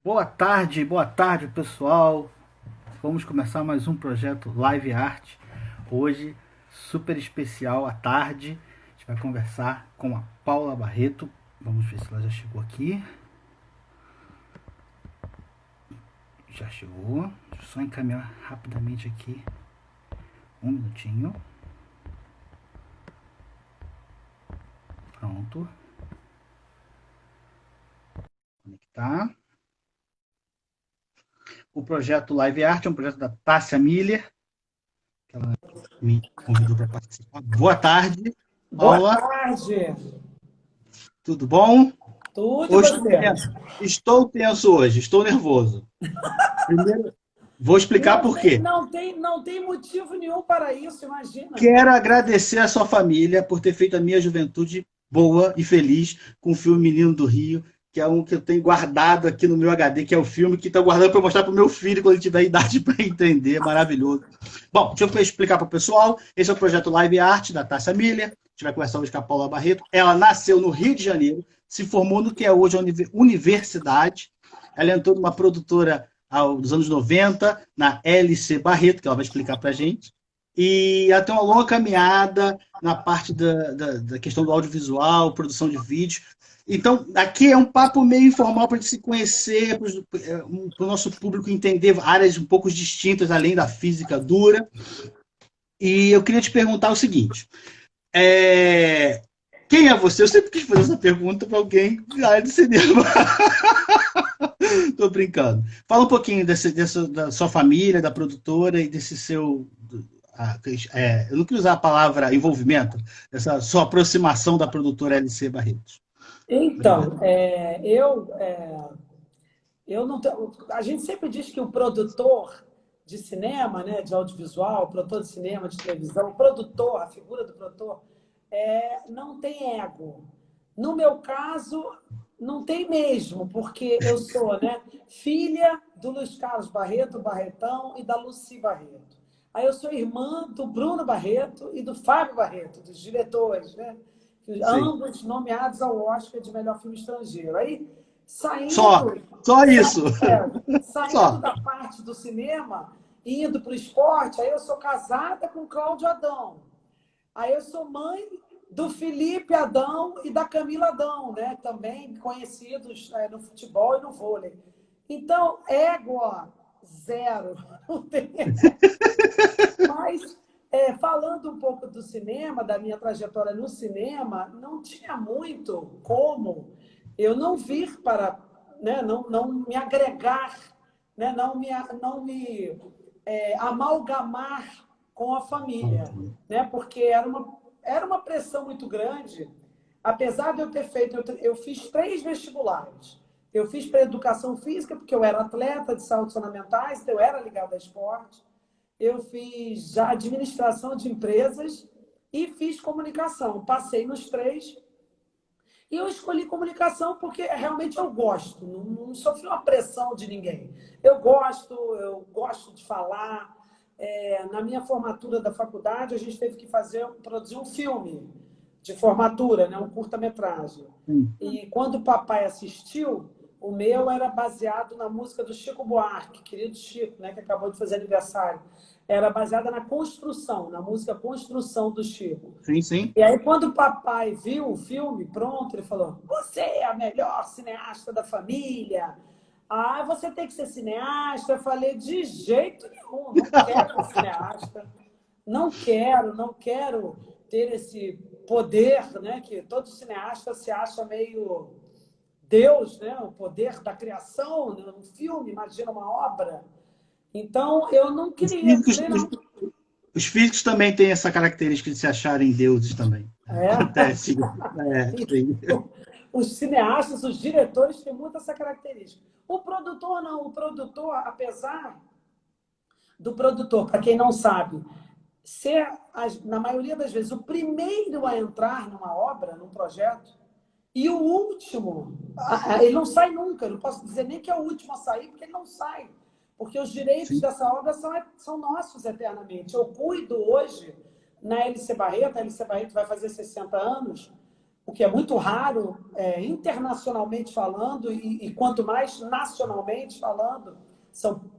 Boa tarde, pessoal. Vamos começar mais um projeto Live Art. Hoje, super especial à tarde. A gente vai conversar com a Paula Barreto. Vamos ver se ela já chegou aqui. Já chegou. Deixa eu só encaminhar rapidamente aqui. Um minutinho. Pronto. Conectar. O projeto Live Art é um projeto da Tássia Miller, que ela me convidou para participar. Boa tarde, Boa Paula. tarde. Tudo bom? Tudo e Hoje estou você? tenso. Estou tenso hoje, estou nervoso. Primeiro, vou explicar Não por tem, quê. não tem, não tem motivo nenhum para isso, imagina. Quero agradecer a sua família por ter feito a minha juventude boa e feliz com o filme Menino do Rio, que é um que eu tenho guardado aqui no meu HD, que é o filme que estou guardando para mostrar para o meu filho quando ele tiver idade para entender. Maravilhoso. Bom, deixa eu explicar para o pessoal. Esse é o projeto Live Art da Tássia Miller. A gente vai conversar hoje com a Paula Barreto. Ela nasceu no Rio de Janeiro, se formou no que é hoje a universidade. Ela entrou numa produtora dos anos 90, na LC Barreto, que ela vai explicar para a gente. E ela tem uma longa caminhada na parte da questão do audiovisual, produção de vídeo. Então, aqui é um papo meio informal para a gente se conhecer, para o nosso público entender áreas um pouco distintas, além da física dura. E eu queria te perguntar o seguinte: quem é você? Eu sempre quis fazer essa pergunta para alguém da área de cinema. Estou brincando. Fala um pouquinho da sua família, da produtora e desse seu. Eu não queria usar a palavra envolvimento, essa sua aproximação da produtora LC Barretos. Obrigado. Então, eu não tenho, a gente sempre diz que o produtor de cinema, né, de audiovisual, o produtor de cinema, de televisão, o produtor, a figura do produtor, não tem ego. No meu caso, não tem mesmo, porque eu sou, né, filha do Luiz Carlos Barreto, Barretão, e da Lucy Barreto. Aí eu sou irmã do Bruno Barreto e do Fábio Barreto, dos diretores, né? Sim. Ambos nomeados ao Oscar de melhor filme estrangeiro. Aí, Só, saindo, só isso. saindo Só. da parte do cinema, indo para o esporte, aí eu sou casada com Cláudio Adão. Aí eu sou mãe do Felipe Adão e da Camila Adão, né? Também conhecidos no futebol e no vôlei. Então, ego, ó, zero. Não tem. Mas, falando um pouco do cinema, da minha trajetória no cinema, não tinha muito como eu não vir para, né, não me agregar, né, não me amalgamar com a família, né, porque era uma pressão muito grande. Apesar de eu ter feito, eu fiz 3 vestibulares. Eu fiz para educação física, porque eu era atleta de saúde ornamentais, então eu era ligada a esporte. Eu fiz já administração de empresas e fiz comunicação. Passei nos 3 e eu escolhi comunicação porque realmente eu gosto, não sofri uma pressão de ninguém. Eu gosto de falar. Na minha formatura da faculdade, a gente teve que produzir um filme de formatura, né? Um curta-metragem. Sim. E quando o papai assistiu, o meu era baseado na música do Chico Buarque, querido Chico, né? Que acabou de fazer aniversário. Era baseada na Construção, na música Construção do Chico. Sim, sim. E aí, quando o papai viu o filme pronto, ele falou: Você é a melhor cineasta da família. Ah, você tem que ser cineasta. Eu falei: De jeito nenhum, não quero ser cineasta. Não quero ter esse poder, né? Que todo cineasta se acha meio Deus, né? O poder da criação, né? Um filme, imagina uma obra. Então, eu não Os queria, físicos, falei, não. os físicos também têm essa característica de se acharem deuses também. É. Acontece. Sim. Os cineastas, os diretores têm muito essa característica. O produtor não. O produtor, apesar do produtor, para quem não sabe, ser, na maioria das vezes, o primeiro a entrar numa obra, num projeto, e o último, ele não sai nunca. Eu não posso dizer nem que é o último a sair, porque ele não sai. Porque os direitos Sim. dessa obra são nossos eternamente. Eu cuido hoje, na LC Barreto, a LC Barreto vai fazer 60 anos, o que é muito raro, internacionalmente falando, e quanto mais nacionalmente falando,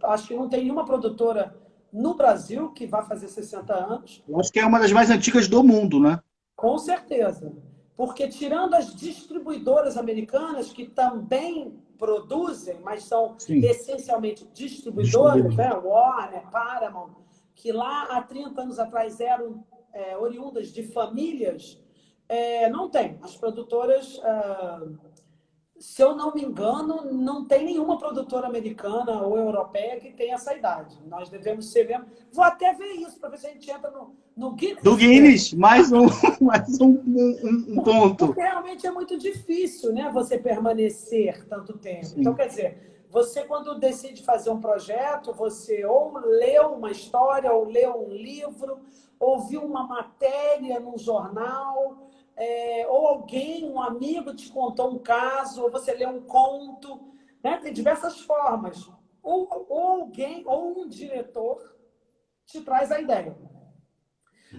acho que não tem nenhuma produtora no Brasil que vai fazer 60 anos. Eu acho que é uma das mais antigas do mundo, né? Com certeza. Porque tirando as distribuidoras americanas, que também produzem, mas são Sim, essencialmente distribuidoras, distribuidor. né? Warner, Paramount, que lá há 30 anos atrás eram oriundas de famílias, não tem. As produtoras, se eu não me engano, não tem nenhuma produtora americana ou europeia que tenha essa idade. Nós devemos ser mesmo. Vou até ver isso para ver se a gente entra no Do Guinness. Guinness, mais um, mais um ponto. Porque realmente é muito difícil, né, você permanecer tanto tempo. Então, Sim. quer dizer, você quando decide fazer um projeto, você ou leu uma história, ou leu um livro, ou viu uma matéria num jornal, ou alguém, um amigo te contou um caso, ou você leu um conto, né? Tem diversas formas. Ou alguém, ou um diretor te traz a ideia.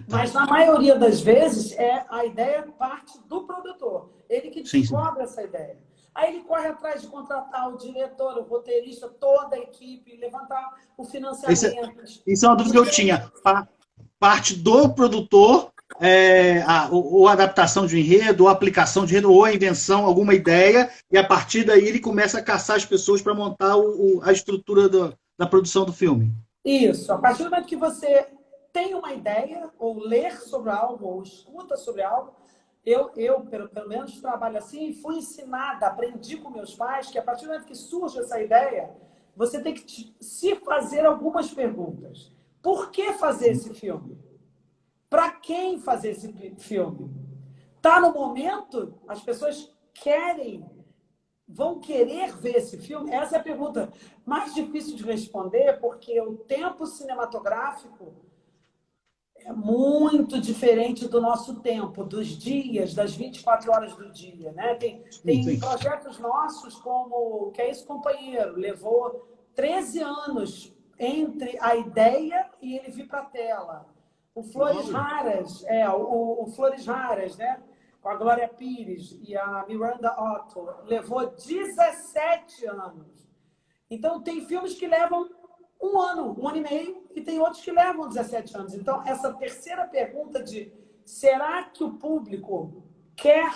Tá. Mas na maioria das vezes a ideia parte do produtor. Ele que Sim, sim. descobre essa ideia. Aí ele corre atrás de contratar o diretor, o roteirista, toda a equipe, levantar o Isso, financiamento. isso é uma dúvida que eu tinha. Parte do produtor, ou a adaptação de um enredo, ou a aplicação de enredo, ou a invenção, alguma ideia, e a partir daí ele começa a caçar as pessoas para montar a estrutura da produção do filme. Isso. A partir do momento que você tem uma ideia, ou ler sobre algo, ou escuta sobre algo, eu pelo menos, trabalho assim e fui ensinada, aprendi com meus pais, que a partir do momento que surge essa ideia, você tem que se fazer algumas perguntas. Por que fazer esse filme? Para quem fazer esse filme? Está no momento? As pessoas vão querer ver esse filme? Essa é a pergunta mais difícil de responder, porque o tempo cinematográfico é muito diferente do nosso tempo, dos dias, das 24 horas do dia, né? Sim, Tem sim. projetos nossos como Que é Isso, Companheiro? Levou 13 anos entre a ideia e ele vir para a tela. O Flores Raras, o Flores Raras, né? Com a Glória Pires e a Miranda Otto, levou 17 anos. Então, tem filmes que levam um ano e meio, e tem outros que levam 17 anos. Então, essa terceira pergunta de será que o público quer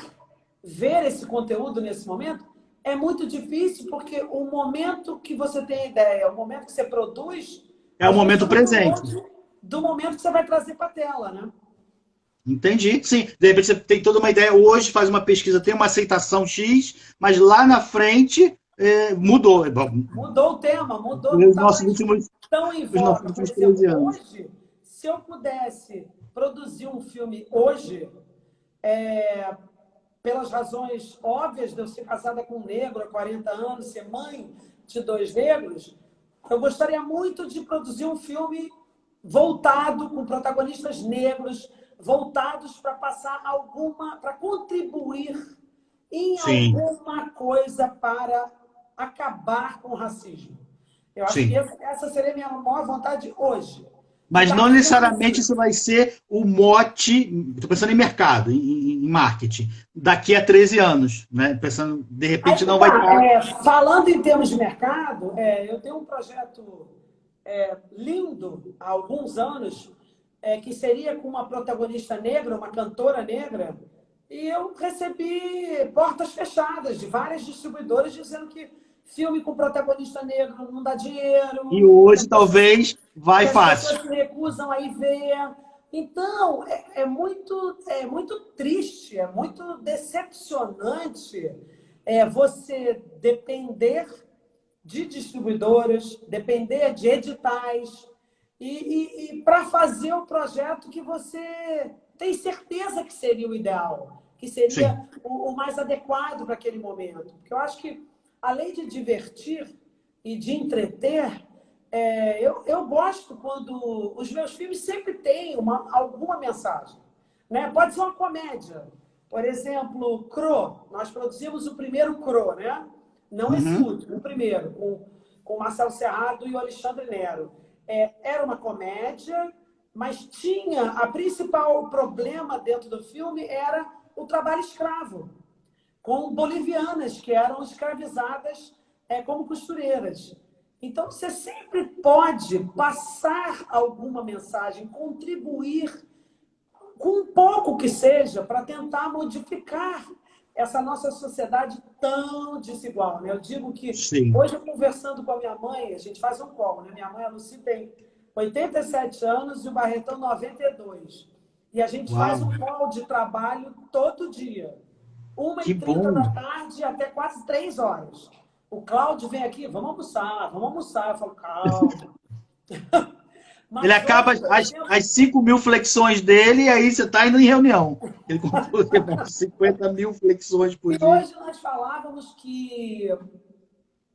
ver esse conteúdo nesse momento? É muito difícil, porque o momento que você tem a ideia, o momento que você produz, É o às vezes momento está muito presente. longe do momento que você vai trazer para a tela, né? Entendi. Sim, de repente você tem toda uma ideia hoje, faz uma pesquisa, tem uma aceitação X, mas lá na frente mudou. Mudou o tema, mudou, não Os está nossos mais últimos, tão em os nossos voga. Por últimos exemplo, 13 anos. hoje, se eu pudesse produzir um filme hoje, pelas razões óbvias de eu ser casada com um negro há 40 anos, ser mãe de 2 negros, eu gostaria muito de produzir um filme voltado, com protagonistas negros, voltados para passar para contribuir em Sim, alguma coisa para acabar com o racismo. Eu acho que sim. essa seria a minha maior vontade hoje. De Mas estar não fazendo necessariamente isso isso. vai ser o mote. Estou pensando em mercado, em marketing, daqui a 13 anos. Né? Pensando, de Aí repente que não vai tá. estar. Falando em termos de mercado, eu tenho um projeto lindo há alguns anos, que seria com uma protagonista negra, uma cantora negra, e eu recebi portas fechadas de várias distribuidoras dizendo que filme com protagonista negro não dá E dinheiro, hoje talvez vai que as fácil. pessoas se recusam a ir ver. Então, muito triste, é muito decepcionante você depender de distribuidoras, depender de editais, e para fazer o projeto que você tem certeza que seria o ideal, que Sim, seria o mais adequado para aquele momento. Porque eu acho que, além de divertir e de entreter, eu gosto quando os meus filmes sempre têm alguma mensagem. Né? Pode ser uma comédia. Por exemplo, Cro. Nós produzimos o primeiro Cro, né? Não esse uhum, último, o primeiro, com o Marcelo Serrado e o Alexandre Nero. Era uma comédia, mas tinha... A principal problema dentro do filme era o trabalho escravo, com bolivianas que eram escravizadas como costureiras. Então, você sempre pode passar alguma mensagem, contribuir com um pouco que seja, para tentar modificar essa nossa sociedade tão desigual. Né? Eu digo que, Sim. hoje, conversando com a minha mãe, a gente faz um call, né? Minha mãe, a Lucy, tem 87 anos e o Barretão 92. E a gente faz um call de trabalho todo dia. 1h30 da tarde até quase 3 horas. O Cláudio vem aqui, vamos almoçar, vamos almoçar. Eu falo, calma. Ele acaba as 5.000 flexões dele e aí você está indo em reunião. Ele contou 50.000 flexões por dia. E hoje nós falávamos que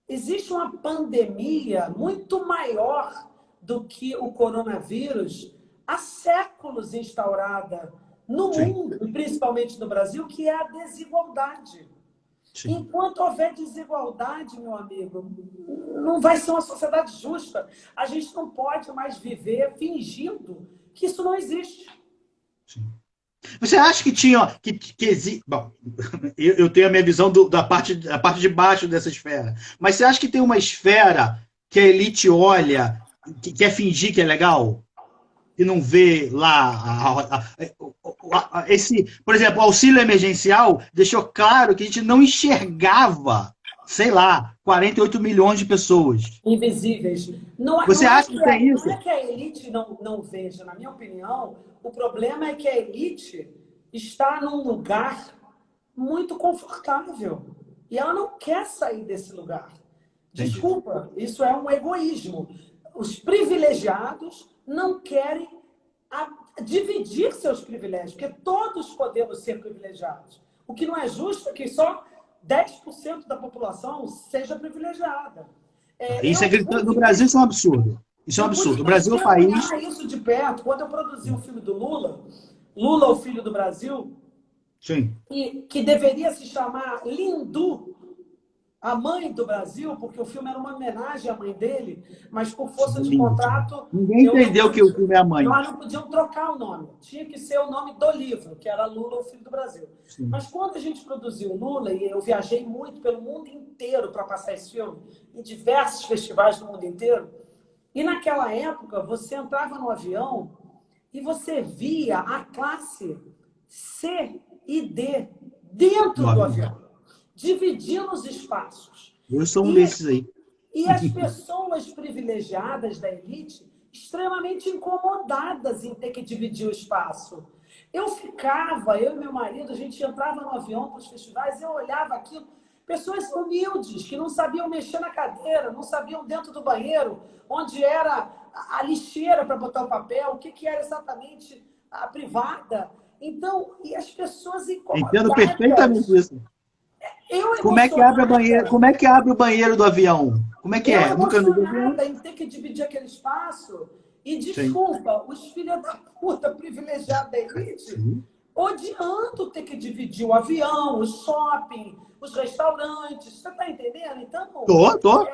existe uma pandemia muito maior do que o coronavírus, há séculos instaurada no mundo, e principalmente no Brasil, que é a desigualdade. Sim. Enquanto houver desigualdade, meu amigo, não vai ser uma sociedade justa. A gente não pode mais viver fingindo que isso não existe. Sim. Você acha que tinha... Bom, eu tenho a minha visão da parte de baixo dessa esfera. Mas você acha que tem uma esfera que a elite olha, que quer fingir que é legal? E não vê lá por exemplo, o auxílio emergencial deixou claro que a gente não enxergava, sei lá, 48 milhões de pessoas. Invisíveis. Você acha que tem isso? Não é que a elite não veja, na minha opinião, o problema é que a elite está num lugar muito confortável. E ela não quer sair desse lugar. Desculpa, isso é um egoísmo. Os privilegiados não querem dividir seus privilégios, porque todos podemos ser privilegiados. O que não é justo é que só 10% da população seja privilegiada. No Brasil isso é um absurdo. Isso é um absurdo. O Brasil é um país... isso de perto, quando eu produzi o filme do Lula, Lula, o Filho do Brasil, sim, que deveria se chamar Lindu, a mãe do Brasil, porque o filme era uma homenagem à mãe dele, mas por força de contrato... Ninguém entendeu que o filme é a mãe. Nós não podíamos trocar o nome. Tinha que ser o nome do livro, que era Lula, o Filho do Brasil. Sim. Mas quando a gente produziu o Lula, e eu viajei muito pelo mundo inteiro para passar esse filme, em diversos festivais do mundo inteiro, e naquela época você entrava no avião e você via a classe C e D dentro do avião, dividindo os espaços. Eu sou um desses aí. E as pessoas privilegiadas da elite extremamente incomodadas em ter que dividir o espaço. Eu e meu marido, a gente entrava no avião para os festivais, eu olhava aquilo, pessoas humildes, que não sabiam mexer na cadeira, não sabiam dentro do banheiro, onde era a lixeira para botar o papel, o que era exatamente a privada. Então, e as pessoas incomodadas... Entendo perfeitamente isso. Como é que abre a banheira? Como é que abre o banheiro do avião? Como é que é? Nunca em ter que dividir aquele espaço. E desculpa, sim, os filhos da puta privilegiados da elite, odiando ter que dividir o avião, o shopping, os restaurantes. Você está entendendo? Então, tô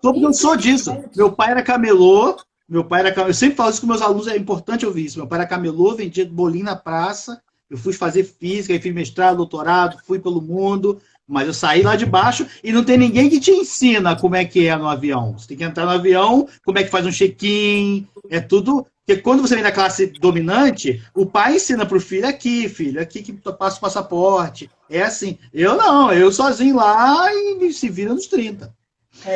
porque eu sou disso. Meu pai era camelô. Eu sempre falo isso com meus alunos, é importante ouvir isso. Meu pai era camelô, vendia bolinho na praça. Eu fui fazer física, fiz mestrado, doutorado, fui pelo mundo, mas eu saí lá de baixo e não tem ninguém que te ensina como é que é no avião. Você tem que entrar no avião, como é que faz um check-in, é tudo... Porque quando você vem da classe dominante, o pai ensina para o filho aqui que passa o passaporte. É assim. Eu não, eu sozinho lá e se vira nos 30.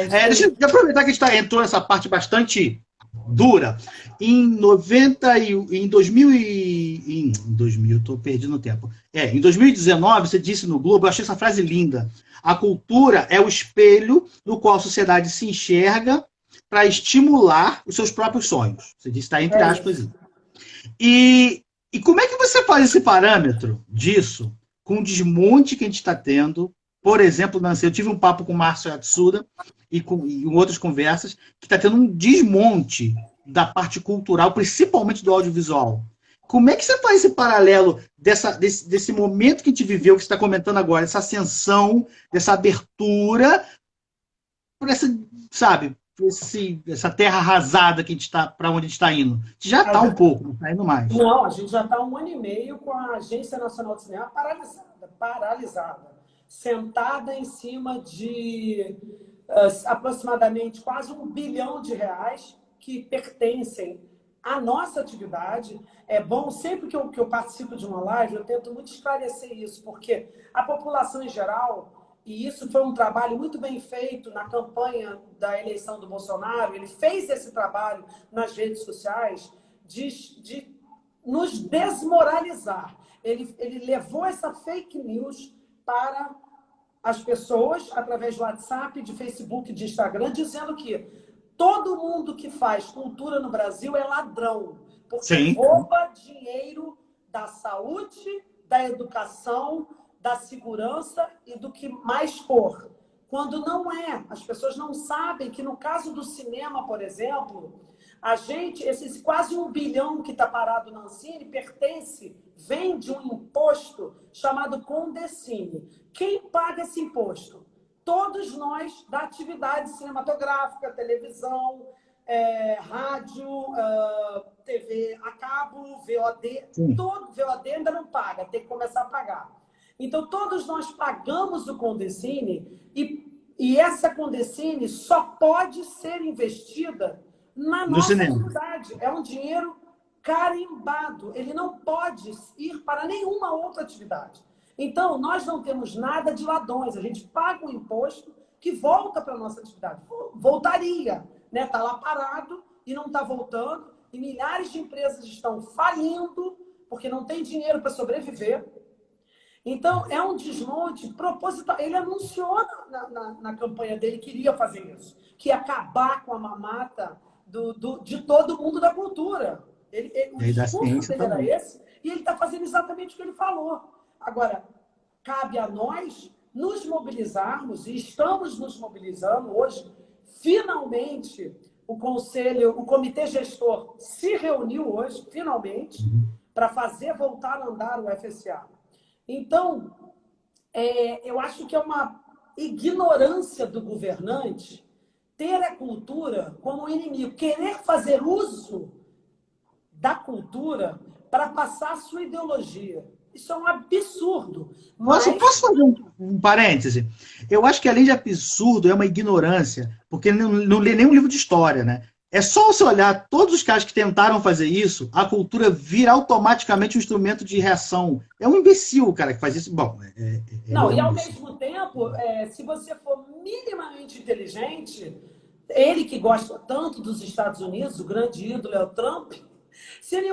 Deixa eu aproveitar que a gente entrou nessa parte bastante dura. Em 2000, estou perdendo o tempo. Em 2019, você disse no Globo, eu achei essa frase linda. A cultura é o espelho no qual a sociedade se enxerga para estimular os seus próprios sonhos. Você disse, está entre aspas. E como é que você faz esse parâmetro disso com o desmonte que a gente está tendo? Por exemplo, eu tive um papo com o Márcio Atsuda e em outras conversas, que está tendo um desmonte da parte cultural, principalmente do audiovisual. Como é que você faz esse paralelo desse momento que a gente viveu, que você está comentando agora, essa ascensão, dessa abertura, por essa, sabe, essa terra arrasada que a gente está, para onde a gente está indo? A gente já está um pouco, não está indo mais. Não, a gente já está 1 ano e meio com a Agência Nacional de Cinema paralisada, sentada em cima de aproximadamente quase R$ 1 bilhão que pertencem à nossa atividade. É bom, sempre que eu participo de uma live, eu tento muito esclarecer isso, porque a população em geral, e isso foi um trabalho muito bem feito na campanha da eleição do Bolsonaro, ele fez esse trabalho nas redes sociais de nos desmoralizar. Ele levou essa fake news para as pessoas, através do WhatsApp, de Facebook, de Instagram, dizendo que todo mundo que faz cultura no Brasil é ladrão, porque Sim. rouba dinheiro da saúde, da educação, da segurança e do que mais for. Quando não é. As pessoas não sabem que, no caso do cinema, por exemplo, esse quase 1 bilhão que está parado na Ancine vem de um imposto chamado Condecine. Quem paga esse imposto? Todos nós da atividade cinematográfica, televisão, rádio, TV a cabo, VOD. Sim. Todo VOD ainda não paga, tem que começar a pagar. Então, todos nós pagamos o Condecine e essa Condecine só pode ser investida na nossa atividade. É um dinheiro carimbado. Ele não pode ir para nenhuma outra atividade. Então, nós não temos nada de ladrões. A gente paga um imposto que volta para a nossa atividade. Voltaria, né? Está lá parado e não está voltando. E milhares de empresas estão falindo porque não tem dinheiro para sobreviver. Então, é um desmonte proposital. Ele anunciou na campanha dele que iria fazer isso, que ia acabar com a mamata de todo mundo da cultura. O discurso dele era esse, e ele está fazendo exatamente o que ele falou. Agora, cabe a nós nos mobilizarmos, e estamos nos mobilizando hoje. Finalmente, o comitê gestor se reuniu hoje, finalmente, para fazer voltar a andar o FSA. Então, eu acho que é uma ignorância do governante ter a cultura como inimigo, querer fazer uso da cultura para passar a sua ideologia. Isso é um absurdo. Mas... Posso fazer um parêntese? Eu acho que, além de absurdo, é uma ignorância, porque não lê nenhum livro de história, né? É só você olhar todos os caras que tentaram fazer isso, a cultura vira automaticamente um instrumento de reação. É um imbecil o cara que faz isso. Bom, não, e ao mesmo tempo, se você for minimamente inteligente, ele que gosta tanto dos Estados Unidos, o grande ídolo é o Trump, se ele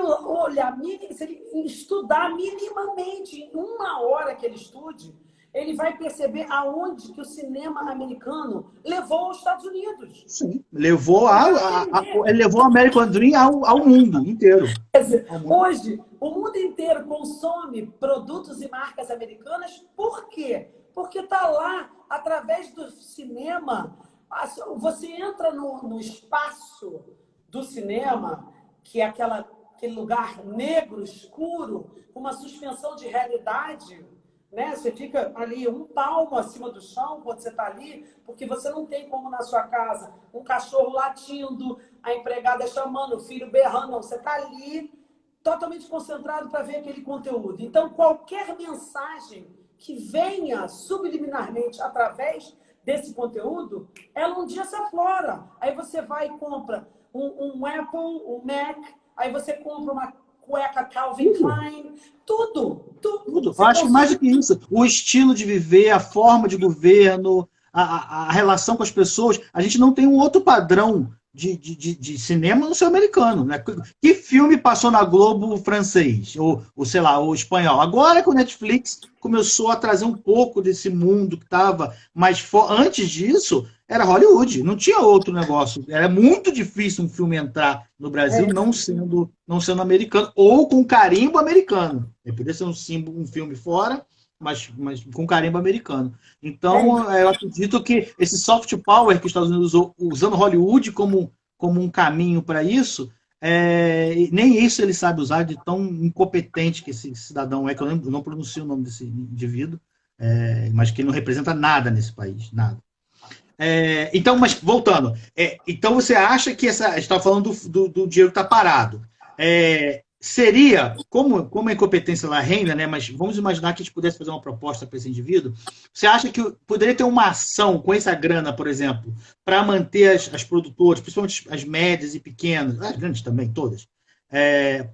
se ele estudar minimamente, em 1 hora que ele estude, ele vai perceber aonde que o cinema americano levou os Estados Unidos. Sim, levou o American Dream ao mundo inteiro. Quer dizer, hoje, o mundo inteiro consome produtos e marcas americanas. Por quê? Porque está lá, através do cinema. Você entra no espaço do cinema, que é aquele lugar negro, escuro, com uma suspensão de realidade, né? Você fica ali 1 palmo acima do chão quando você está ali, porque você não tem como na sua casa um cachorro latindo, a empregada chamando, o filho berrando. Não, você está ali totalmente concentrado para ver aquele conteúdo. Então, qualquer mensagem que venha subliminarmente através desse conteúdo, ela um dia se aflora. Aí você vai e compra um Apple, um Mac, aí você compra uma cueca Calvin Klein, tudo. Eu acho mais do que isso. O estilo de viver, a forma de governo, a relação com as pessoas. A gente não tem um outro padrão de cinema no seu americano, né? Que filme passou na Globo francês? Ou sei lá, o espanhol. Agora que o Netflix começou a trazer um pouco desse mundo que estava mais forte. Antes disso, era Hollywood, não tinha outro negócio. Era muito difícil um filme entrar no Brasil não sendo americano, ou com carimbo americano. Ele poderia ser um filme fora, mas com carimbo americano. Então, eu acredito que esse soft power que os Estados Unidos usando Hollywood como um caminho para isso, nem isso ele sabe usar, de tão incompetente que esse cidadão é, que eu não pronuncio o nome desse indivíduo, mas que ele não representa nada nesse país, nada. Então, mas voltando, então você acha que a gente estava falando do dinheiro que está parado. Seria, como a incompetência lá reina, né? Mas vamos imaginar que a gente pudesse fazer uma proposta para esse indivíduo. Você acha que poderia ter uma ação com essa grana, por exemplo, para manter as produtoras, principalmente as médias e pequenas, as grandes também, todas,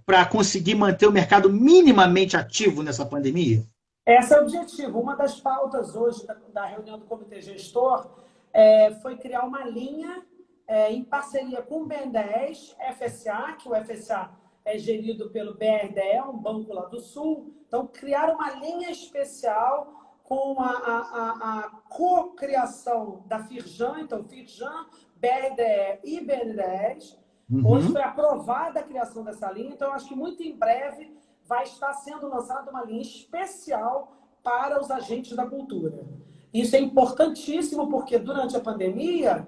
para conseguir manter o mercado minimamente ativo nessa pandemia? Esse é o objetivo. Uma das pautas hoje da reunião do Comitê Gestor foi criar uma linha em parceria com o BNDES, FSA, que o FSA é gerido pelo BRDE, um banco lá do Sul. Então, criar uma linha especial com a co-criação da Firjan, então Firjan, BRDE e BNDES. Hoje foi aprovada a criação dessa linha, então eu acho que muito em breve vai estar sendo lançada uma linha especial para os agentes da cultura. Isso é importantíssimo porque durante a pandemia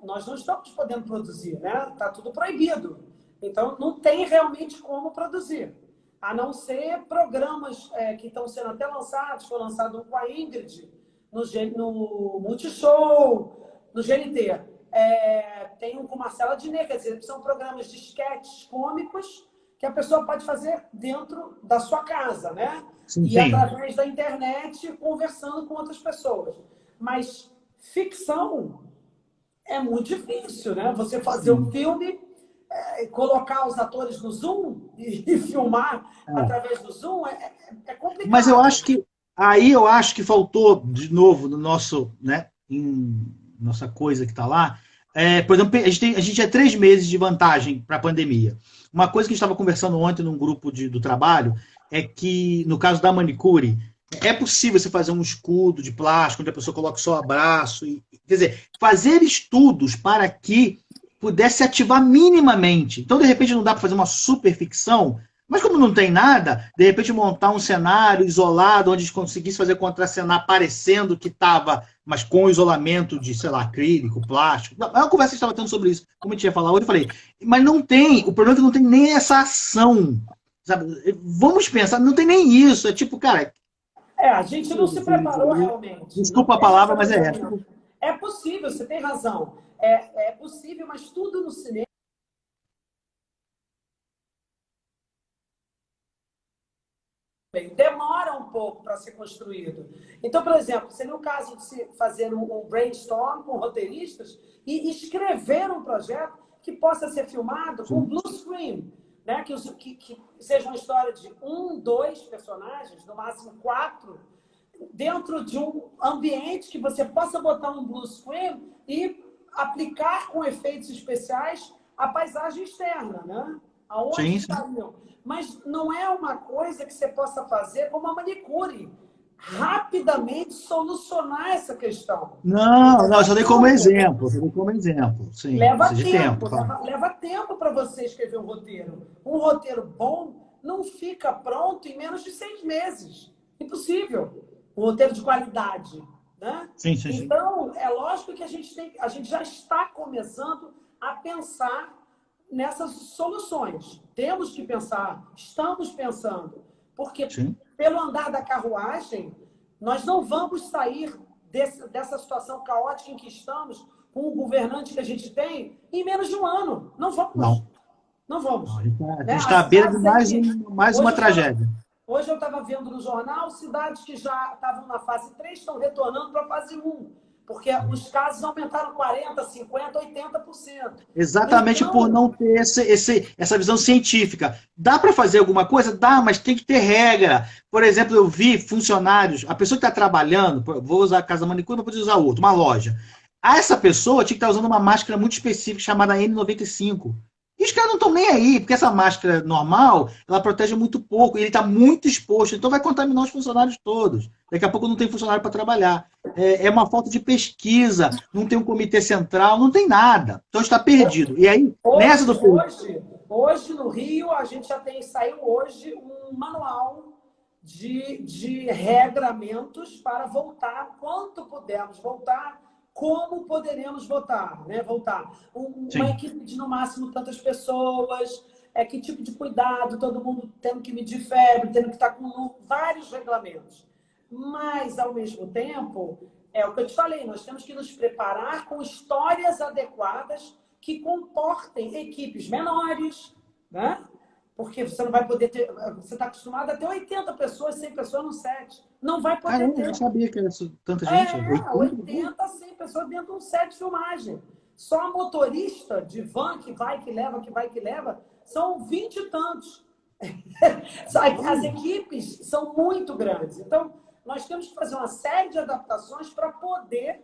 nós não estamos podendo produzir, né? Está tudo proibido. Então não tem realmente como produzir, a não ser programas que estão sendo até lançados. Foi lançado um com a Ingrid no Multishow, no GNT. Tem um com Marcela Diné, quer dizer, são programas de esquetes cômicos que a pessoa pode fazer dentro da sua casa, né? Sim, e sim. através da internet, conversando com outras pessoas. Mas ficção é muito difícil, né? Você fazer um filme, colocar os atores no Zoom e filmar através do Zoom é complicado. Mas eu acho que faltou de novo no nosso, né, em nossa coisa que está lá. Por exemplo, a gente tinha 3 meses de vantagem para a pandemia. Uma coisa que a gente estava conversando ontem num grupo do trabalho é que, no caso da manicure, é possível você fazer um escudo de plástico onde a pessoa coloca só o abraço. Quer dizer, fazer estudos para que pudesse ativar minimamente. Então, de repente, não dá para fazer uma super ficção, mas como não tem nada, de repente montar um cenário isolado onde a gente conseguisse fazer contracenar parecendo que estava, mas com isolamento de, sei lá, acrílico, plástico. É uma conversa que a gente estava tendo sobre isso, como a gente ia falar hoje, eu falei, mas não tem, o problema é que não tem nem essa ação, sabe? Vamos pensar, não tem nem isso, é tipo, cara... a gente não se preparou realmente. Desculpa a palavra, mas é essa. É possível, você tem razão. É possível, mas tudo no cinema demora um pouco para ser construído. Então, por exemplo, seria o caso de se fazer um brainstorm com roteiristas e escrever um projeto que possa ser filmado com blue screen, né? Que seja uma história de 1, 2 personagens, no máximo 4, dentro de um ambiente que você possa botar um blue screen e aplicar com efeitos especiais a paisagem externa, né? Aonde estariam. Mas não é uma coisa que você possa fazer como a manicure. Rapidamente solucionar essa questão. Não, eu só dei como exemplo. Sim, leva tempo. Leva tempo para você escrever um roteiro. Um roteiro bom não fica pronto em menos de 6 meses. Impossível. Um roteiro de qualidade. Né? Sim. Então, é lógico que a gente já está começando a pensar nessas soluções. Temos que pensar, estamos pensando, porque pelo andar da carruagem, nós não vamos sair dessa situação caótica em que estamos, com o governante que a gente tem, em menos de um ano. Não vamos. Não vamos. A gente está à beira de mais uma tragédia. Hoje eu estava vendo no jornal cidades que já estavam na fase 3 estão retornando para a fase 1. Porque os casos aumentaram 40%, 50%, 80%. Exatamente então, por não ter essa visão científica. Dá para fazer alguma coisa? Dá, mas tem que ter regra. Por exemplo, eu vi funcionários, a pessoa que está trabalhando, vou usar a casa manicure, não podia usar outra, uma loja. Essa pessoa tinha que estar usando uma máscara muito específica chamada N95. E os caras não estão nem aí, porque essa máscara normal, ela protege muito pouco, e ele está muito exposto, então vai contaminar os funcionários todos. Daqui a pouco não tem funcionário para trabalhar. É uma falta de pesquisa, não tem um comitê central, não tem nada. Então está perdido. E aí, hoje no Rio, a gente já saiu hoje um manual de regramentos para voltar, quanto pudermos voltar, como poderemos voltar. Uma equipe de, no máximo, tantas pessoas, que tipo de cuidado, todo mundo tendo que medir febre, tendo que estar com vários regulamentos. Mas, ao mesmo tempo, É o que eu te falei, nós temos que nos preparar com histórias adequadas que comportem equipes menores, né? Porque você não vai poder ter... Você está acostumado a ter 80 pessoas, 100 pessoas no set. Não vai poder Caramba, eu ter. não sabia que era tanta gente. 80, 100 pessoas dentro de um set de filmagem. Só a motorista de van que vai, que leva, que vai, que leva, são 20 e tantos. As equipes são muito grandes. Então, nós temos que fazer uma série de adaptações para poder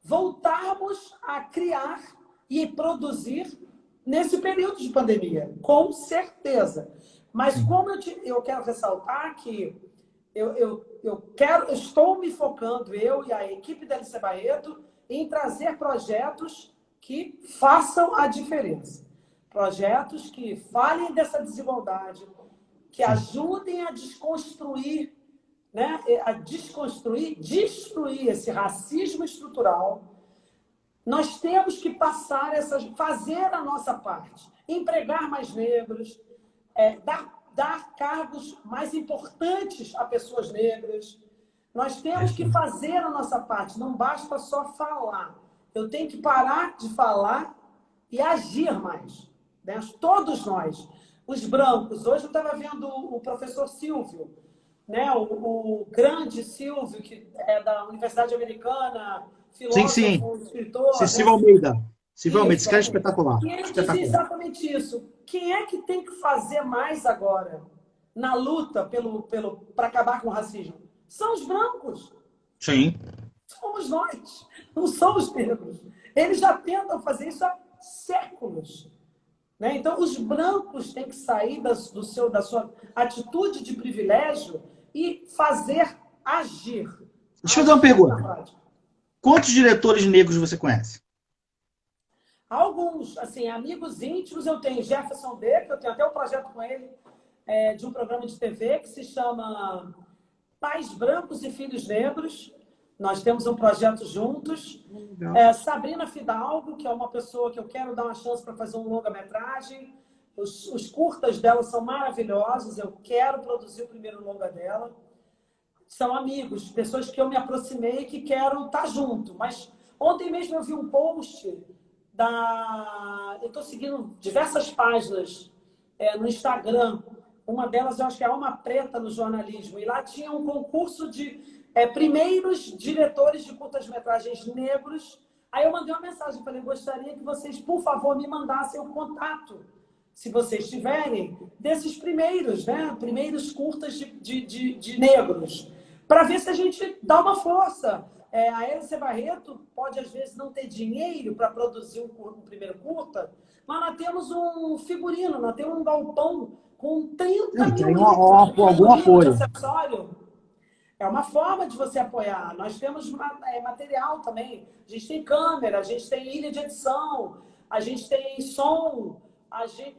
voltarmos a criar e produzir nesse período de pandemia, com certeza. Mas como eu quero ressaltar que eu estou me focando, eu e a equipe da LC Barreto, em trazer projetos que façam a diferença. Projetos que falem dessa desigualdade, que ajudem a desconstruir, né? Destruir esse racismo estrutural. Nós temos que fazer a nossa parte, empregar mais negros, dar cargos mais importantes a pessoas negras. Nós temos que fazer a nossa parte, não basta só falar. Eu tenho que parar de falar e agir mais, né? Todos nós. Os brancos. Hoje eu estava vendo o professor Silvio, né? O grande Silvio, que é da Universidade Americana, filósofo, escritor. Sim, Silvio Almeida. Silvio Almeida, esse cara é Isso. espetacular. E ele dizia exatamente isso. Quem é que tem que fazer mais agora na luta para acabar com o racismo? São os brancos. Sim. Somos nós, não somos negros. Eles já tentam fazer isso há séculos. Né? Então, os brancos têm que sair da sua atitude de privilégio e agir. Deixa eu fazer uma pergunta. Quantos diretores negros você conhece? Alguns, assim, amigos íntimos. Eu tenho Jefferson D, que eu tenho até um projeto com ele, de um programa de TV que se chama Pais Brancos e Filhos Negros. Nós temos um projeto juntos. Sabrina Fidalgo, que é uma pessoa que eu quero dar uma chance para fazer um longa-metragem. Os curtas dela são maravilhosos. Eu quero produzir o primeiro longa dela. São amigos, pessoas que eu me aproximei e que quero estar junto. Mas ontem mesmo eu vi um post eu estou seguindo diversas páginas no Instagram. Uma delas eu acho que é Alma Preta no jornalismo. E lá tinha um concurso de primeiros diretores de curtas-metragens negros. Aí eu mandei uma mensagem, falei, gostaria que vocês, por favor, me mandassem o contato, se vocês tiverem, desses primeiros, né? Primeiros curtas de negros, para ver se a gente dá uma força. A LC Barreto pode, às vezes, não ter dinheiro para produzir um primeiro curta, mas nós temos um figurino, nós temos um galpão com 30 mil algum apoio. de acessório. É uma forma de você apoiar. Nós temos material também. A gente tem câmera, a gente tem ilha de edição, a gente tem som.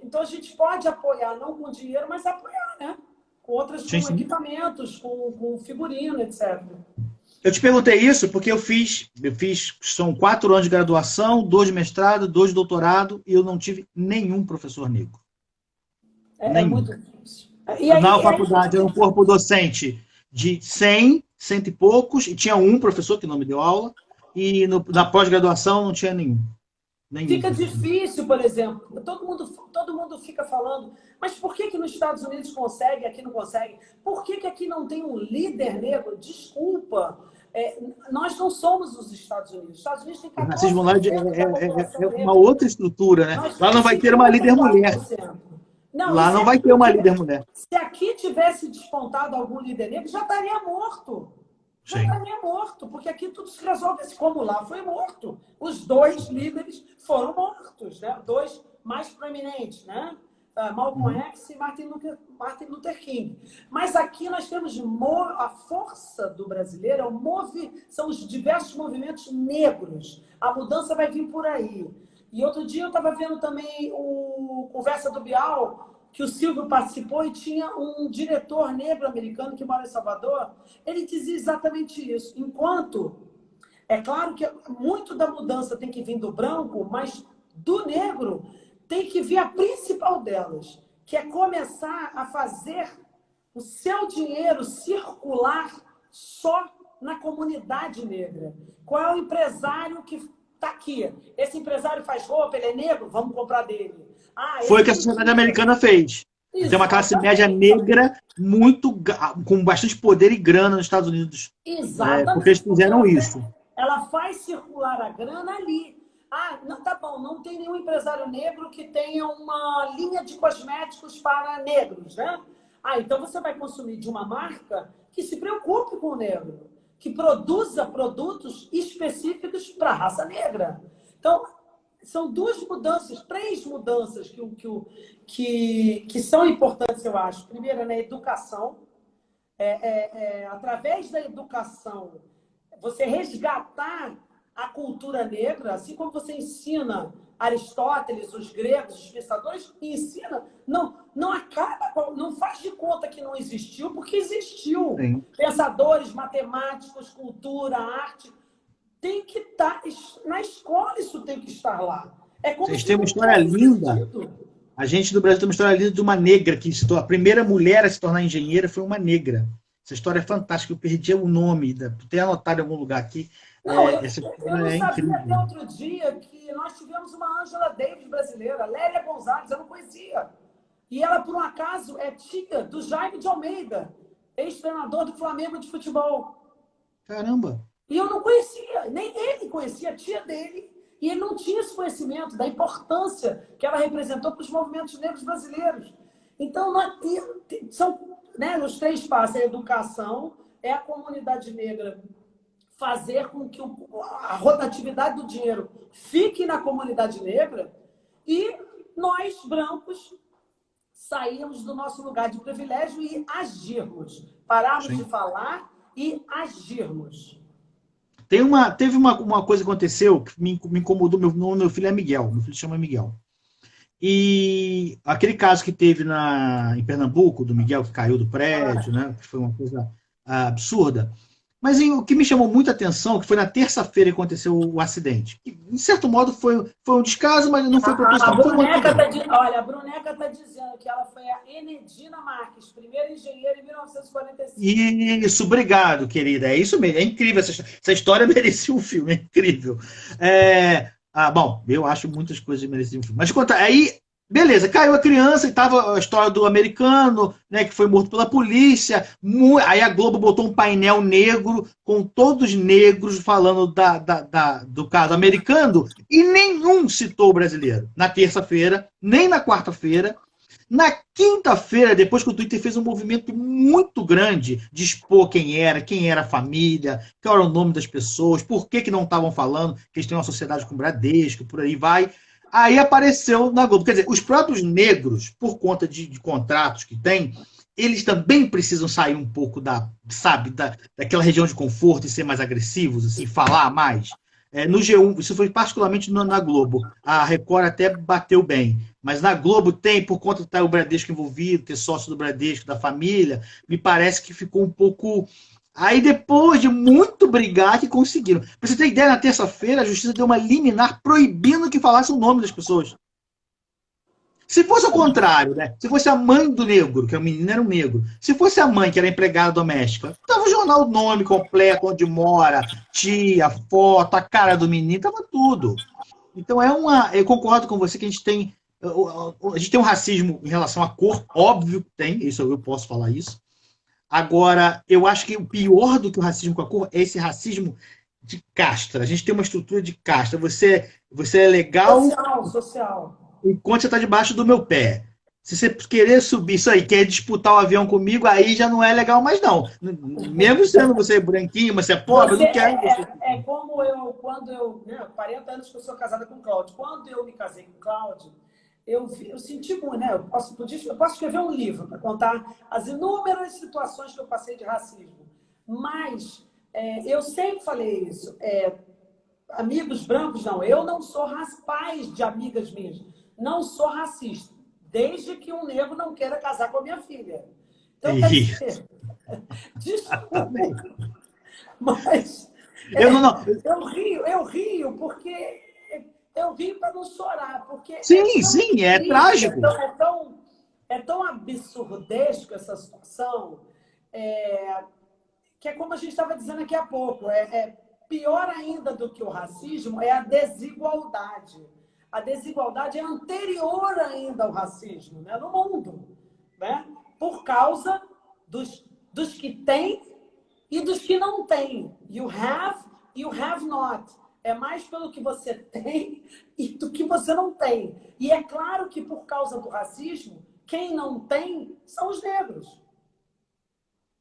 Então, a gente pode apoiar, não com dinheiro, mas apoiar, né? Com equipamentos, com figurino, etc. Eu te perguntei isso porque eu fiz, são 4 anos de graduação, 2 de mestrado, 2 de doutorado, e eu não tive nenhum professor negro. É muito difícil. Na faculdade era um corpo docente de 100 e poucos, e tinha um professor que não me deu aula, e na pós-graduação não tinha nenhum. Fica difícil, por exemplo. Todo mundo fica falando, mas por que nos Estados Unidos consegue, aqui não consegue? Por que aqui não tem um líder negro? Desculpa. Nós não somos os Estados Unidos. Os Estados Unidos tem 14% o racismo lá é uma outra estrutura, né? Lá não vai ter uma líder mulher. Lá não vai ter uma líder mulher. Se aqui tivesse despontado algum líder negro, já estaria morto. Já estaria morto, porque aqui tudo se resolve assim, como lá foi morto. Os 2 líderes foram mortos, né? 2 mais proeminentes, né? Malcolm X e Martin Luther King. Mas aqui nós temos a força do brasileiro, são os diversos movimentos negros. A mudança vai vir por aí. E outro dia eu estava vendo também o Conversa do Bial, que o Silvio participou, e tinha um diretor negro americano que mora em Salvador. Ele dizia exatamente isso. Enquanto, é claro que muito da mudança tem que vir do branco, mas do negro tem que vir a principal delas, que é começar a fazer o seu dinheiro circular só na comunidade negra. Qual é o empresário que está aqui? Esse empresário faz roupa, ele é negro? Vamos comprar dele. Foi o que a sociedade americana fez. Tem uma classe média negra com bastante poder e grana nos Estados Unidos. Exatamente. Porque eles fizeram isso. Ela faz circular a grana ali. Não, tá bom, não tem nenhum empresário negro que tenha uma linha de cosméticos para negros, né? Então você vai consumir de uma marca que se preocupe com o negro, que produza produtos específicos para a raça negra. Então, são três mudanças que são importantes, eu acho. Primeiro, na educação. Através da educação, você resgatar a cultura negra, assim como você ensina Aristóteles, os gregos, os pensadores, ensina, não acaba, não faz de conta que não existiu, porque existiu. Sim. Pensadores, matemáticos, cultura, arte, tem que estar na escola, isso tem que estar lá. Vocês têm uma história linda. A gente do Brasil tem uma história linda de uma negra que a primeira mulher a se tornar engenheira foi uma negra. Essa história é fantástica. Eu perdi o nome, tem anotado em algum lugar aqui. Não, eu não sabia até outro dia que nós tivemos uma Angela Davis brasileira, Lélia Gonzalez, eu não conhecia. E ela, por um acaso, é tia do Jaime de Almeida, ex-treinador do Flamengo de futebol. Caramba! E eu não conhecia, nem ele conhecia, a tia dele. E ele não tinha esse conhecimento da importância que ela representou para os movimentos negros brasileiros. Então, são os três passos: a educação, é a comunidade negra fazer com que a rotatividade do dinheiro fique na comunidade negra e nós, brancos, saímos do nosso lugar de privilégio e agirmos. Pararmos de falar e agirmos. Teve uma coisa que aconteceu que me incomodou. Meu filho é Miguel, meu filho se chama Miguel. E aquele caso que teve em Pernambuco, do Miguel que caiu do prédio, né, que foi uma coisa absurda. Mas o que me chamou muita atenção, que foi na terça-feira que aconteceu o acidente. Que, em certo modo, foi um descaso, mas não foi proposital. A Bruneca está dizendo que ela foi a Enedina Marques, primeira engenheira em 1945. Isso, obrigado, querida. É isso mesmo, é incrível. Essa história merecia um filme, é incrível. Bom, eu acho muitas coisas mereciam um filme. Mas conta, aí, beleza, caiu a criança e tava a história do americano, né, que foi morto pela polícia. Aí a Globo botou um painel negro com todos os negros falando do caso americano e nenhum citou o brasileiro. Na terça-feira, nem na quarta-feira. Na quinta-feira, depois que o Twitter fez um movimento muito grande de expor quem era a família, qual era o nome das pessoas, por que não estavam falando, que eles têm uma sociedade com Bradesco, por aí vai. Aí apareceu na Globo. Quer dizer, os próprios negros, por conta de contratos que têm, eles também precisam sair um pouco daquela região de conforto e ser mais agressivos, assim, falar mais. No G1, isso foi particularmente na Globo. A Record até bateu bem. Mas na Globo tem, por conta de estar o Bradesco envolvido, ter sócio do Bradesco, da família, me parece que ficou um pouco... Aí depois de muito brigar que conseguiram. Pra você ter ideia, na terça-feira a justiça deu uma liminar proibindo que falasse o nome das pessoas. Se fosse o contrário, né? Se fosse a mãe do negro, que o menino era um negro, se fosse a mãe, que era empregada doméstica, tava o jornal, o nome completo, onde mora, tia, foto, a cara do menino, tava tudo. Então eu concordo com você que a gente tem um racismo em relação à cor, óbvio que tem, isso eu posso falar isso. Agora, eu acho que o pior do que o racismo com a cor é esse racismo de casta. A gente tem uma estrutura de casta. Você é legal... Social. Enquanto você está debaixo do meu pé. Se você querer subir isso aí, quer disputar o avião comigo, aí já não é legal mais, não. Mesmo sendo você branquinho, mas você é pobre, eu não quero. Como quando eu... 40 anos que eu sou casada com o Cláudio. Quando eu me casei com o Cláudio, eu senti muito, né? Eu posso escrever um livro para contar as inúmeras situações que eu passei de racismo. Mas eu sempre falei isso. Amigos brancos, não. Eu não sou pais de amigas minhas. Não sou racista. Desde que um negro não queira casar com a minha filha. Então, quer dizer... Desculpa. Mas... Eu rio porque... Eu rio para não chorar, porque... Sim, é trágico. É tão absurdesco essa situação, que é como a gente estava dizendo aqui há pouco, pior ainda do que o racismo é a desigualdade. A desigualdade é anterior ainda ao racismo, né, no mundo, né, por causa dos que têm e dos que não têm. You have not. É mais pelo que você tem e do que você não tem. E é claro que por causa do racismo, quem não tem são os negros.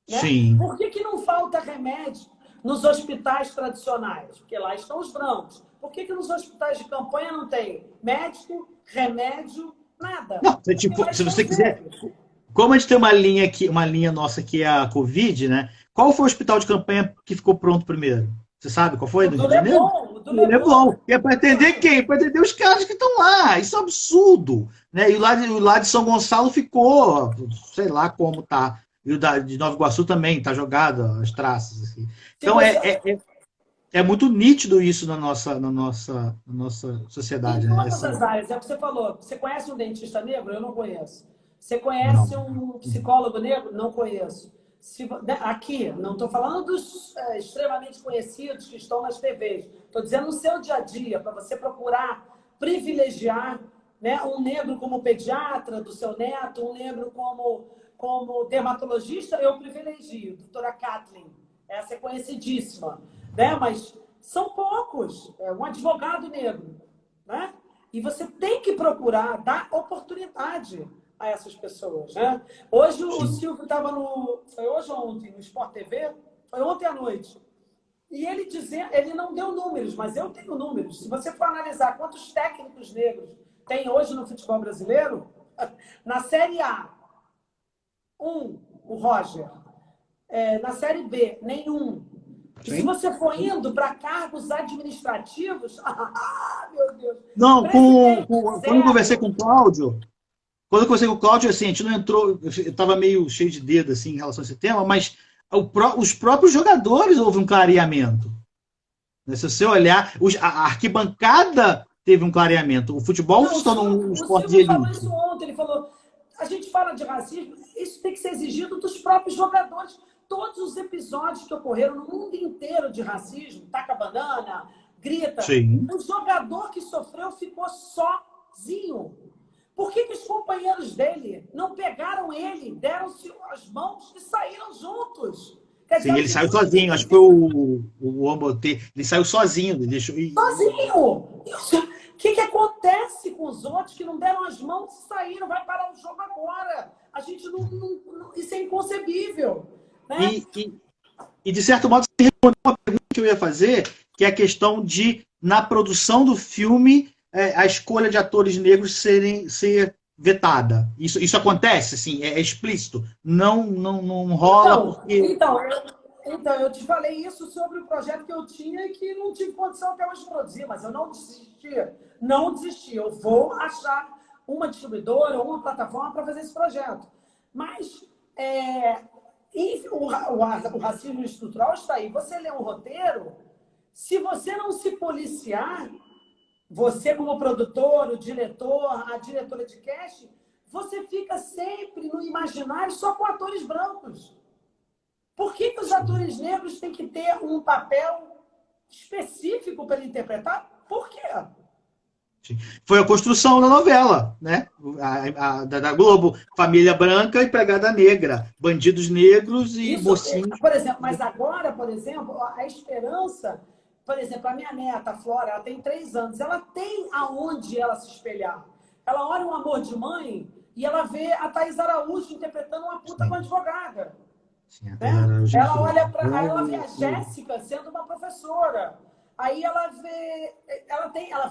Né? Sim. Por que não falta remédio nos hospitais tradicionais? Porque lá estão os brancos. Por que nos hospitais de campanha não tem médico, remédio, nada? Não, se você quiser... Como a gente tem uma linha aqui, uma linha nossa que é a Covid, né? Qual foi o hospital de campanha que ficou pronto primeiro? Você sabe qual foi? O No do Rio de Janeiro? Leblon. O do Leblon. E é para atender quem? Para atender os caras que estão lá. Isso é um absurdo. Né? E o lá de São Gonçalo ficou, sei lá como tá. E o de Nova Iguaçu também, tá jogado as traças. Assim. Então é muito nítido isso na nossa sociedade. Em Né? todas as áreas, é o que você falou. Você conhece um dentista negro? Eu não conheço. Você conhece Não. um psicólogo negro? Não conheço. Aqui, não estou falando dos extremamente conhecidos que estão nas TVs. Estou dizendo no seu dia a dia, para você procurar privilegiar, né, um negro como pediatra do seu neto, um negro como dermatologista, eu privilegio. Doutora Kathleen, essa é conhecidíssima. Né? Mas são poucos. Um advogado negro. Né? E você tem que procurar dar oportunidade a essas pessoas, né? Hoje o Silvio estava foi hoje ou ontem, no Sport TV? Foi ontem à noite. E ele não deu números, mas eu tenho números. Se você for analisar quantos técnicos negros tem hoje no futebol brasileiro, na Série A, o Roger. Na Série B, nenhum. E se você for indo para cargos administrativos, meu Deus. Não, quando eu conversei com o Cláudio, assim, a gente não entrou, eu estava meio cheio de dedo assim, em relação a esse tema, mas os próprios jogadores houve um clareamento. Se você olhar, a arquibancada teve um clareamento. O futebol se tornou um esporte de elite. O Silvio falou isso ontem, ele falou, a gente fala de racismo, isso tem que ser exigido dos próprios jogadores. Todos os episódios que ocorreram no mundo inteiro de racismo, taca banana, grita, Sim. o jogador que sofreu ficou sozinho. Por que os companheiros dele não pegaram ele, deram-se as mãos e saíram juntos? Quer dizer, sim, ele saiu sozinho, acho que foi o Ombotê, ele saiu sozinho. Ele deixou... Sozinho! O que acontece com os outros que não deram as mãos e saíram? Vai parar o jogo agora. A gente isso é inconcebível. Né? E, de certo modo, você respondeu uma pergunta que eu ia fazer, que é a questão de, na produção do filme, a escolha de atores negros ser vetada. Isso acontece, assim, é explícito. Não rola porque... Então, eu te falei isso sobre o projeto que eu tinha e que não tive condição até hoje de produzir, mas eu não desisti. Não desisti. Eu vou achar uma distribuidora ou uma plataforma para fazer esse projeto. Mas o racismo estrutural está aí. Você lê um roteiro, se você não se policiar, você como produtor, o diretor, a diretora de casting, você fica sempre no imaginário só com atores brancos. Por que os atores negros têm que ter um papel específico para interpretar? Por quê? Foi a construção da novela, né? Da Globo. Família branca, empregada negra. Bandidos negros e mocinhos. Por exemplo, mas agora, por exemplo, a esperança... Por exemplo, a minha neta, a Flora, ela tem 3 anos. Ela tem aonde ela se espelhar. Ela olha Um Amor de Mãe e ela vê a Thaís Araújo interpretando uma puta com advogada. Sim, né? Ela olha para ela vê a Jéssica sendo uma professora. Aí ela vê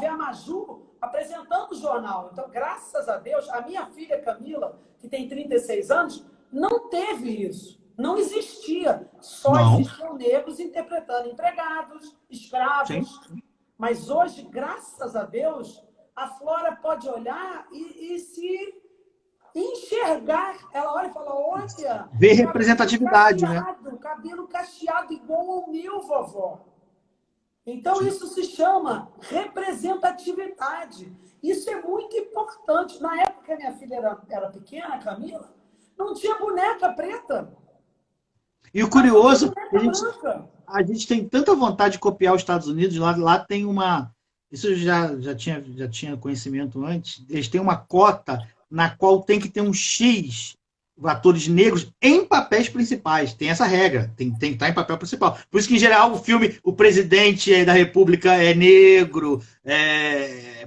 a Maju apresentando o jornal. Então, graças a Deus, a minha filha Camila, que tem 36 anos, não teve isso. Não existia. Só existiam negros interpretando empregados, escravos. Sim. Mas hoje, graças a Deus, a Flora pode olhar e se enxergar. Ela olha e fala, olha... Ver representatividade, cacheado, né? Cabelo cacheado igual ao meu, vovó. Então, sim, isso se chama representatividade. Isso é muito importante. Na época que a minha filha era pequena, Camila, não tinha boneca preta. E o Tá tudo curioso, letra branca. a gente tem tanta vontade de copiar os Estados Unidos, lá tem uma. Isso eu já tinha conhecimento antes. Eles têm uma cota na qual tem que ter um X atores negros em papéis principais. Tem essa regra, tem que estar em papel principal. Por isso que, em geral, o filme, o presidente da República é negro,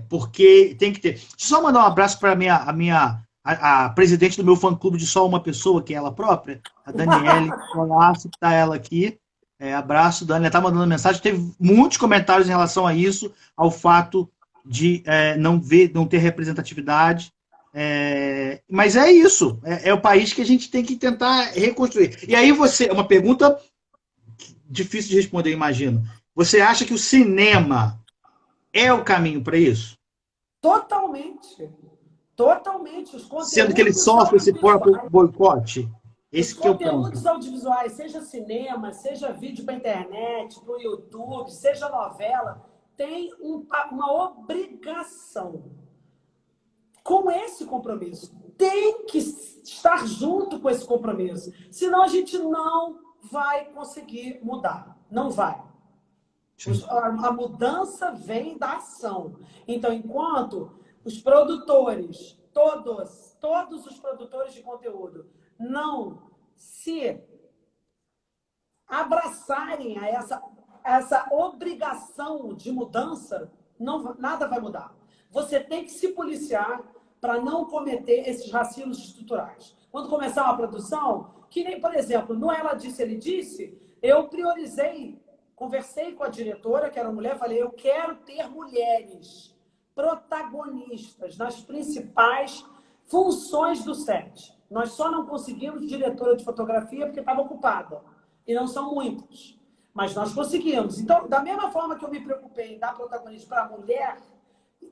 porque tem que ter. Deixa eu só mandar um abraço para a presidente do meu fã-clube de só uma pessoa, que é ela própria, a Daniele Colasso, que está ela aqui. Abraço, Dani. Ela está mandando mensagem. Teve muitos comentários em relação a isso, ao fato de não ter representatividade. Mas é isso. É o país que a gente tem que tentar reconstruir. E aí é uma pergunta difícil de responder, imagino. Você acha que o cinema é o caminho para isso? Totalmente. Totalmente. Os Sendo que ele conteúdos sofre esse próprio audiovisuais. boicote? Os Esse que é o ponto. conteúdos audiovisuais, seja cinema, seja vídeo para internet, para o YouTube, seja novela, tem uma obrigação com esse compromisso. Tem que estar junto com esse compromisso. Senão a gente não vai conseguir mudar. Não vai. A mudança vem da ação. Então, enquanto os produtores, todos os produtores de conteúdo, não se abraçarem a essa obrigação de mudança, nada vai mudar. Você tem que se policiar para não cometer esses racismos estruturais. Quando começar uma produção, que nem, por exemplo, no Ela Disse, Ele Disse, eu priorizei, conversei com a diretora, que era uma mulher, falei, eu quero ter mulheres protagonistas nas principais funções do set. Nós só não conseguimos diretora de fotografia porque estava ocupada. E não são muitos. Mas nós conseguimos. Então, da mesma forma que eu me preocupei em dar protagonismo para a mulher,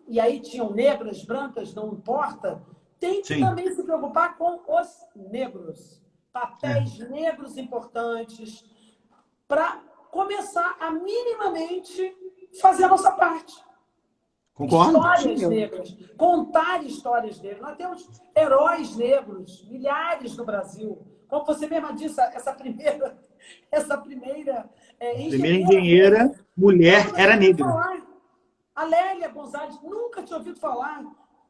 e aí tinham negras, brancas, não importa, tem que também se preocupar com os negros. Papéis negros importantes para começar a minimamente fazer a nossa parte. Concordo? Histórias negras, contar histórias negras. Nós temos heróis negros, milhares no Brasil. Como você mesma disse, essa primeira engenheira mulher era negra. A Lélia Gonzalez, nunca tinha ouvido falar.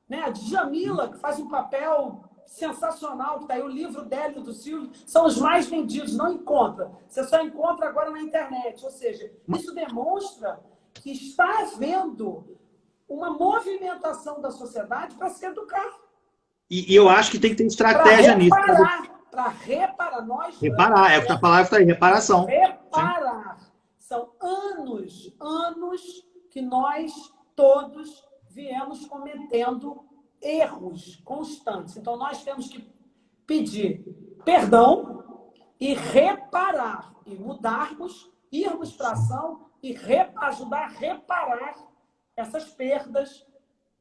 Né? A Djamila, que faz um papel sensacional, que está aí o livro dela e do Silvio, são os mais vendidos, não encontra. Você só encontra agora na internet. Ou seja, isso demonstra que está havendo uma movimentação da sociedade para se educar. E eu acho que tem que ter estratégia nisso. Para reparar. Reparar, é o que a palavra está aí, reparação. Reparar. Sim. São anos que nós todos viemos cometendo erros constantes. Então, nós temos que pedir perdão e reparar, e mudarmos, irmos para a ação e ajudar a reparar essas perdas,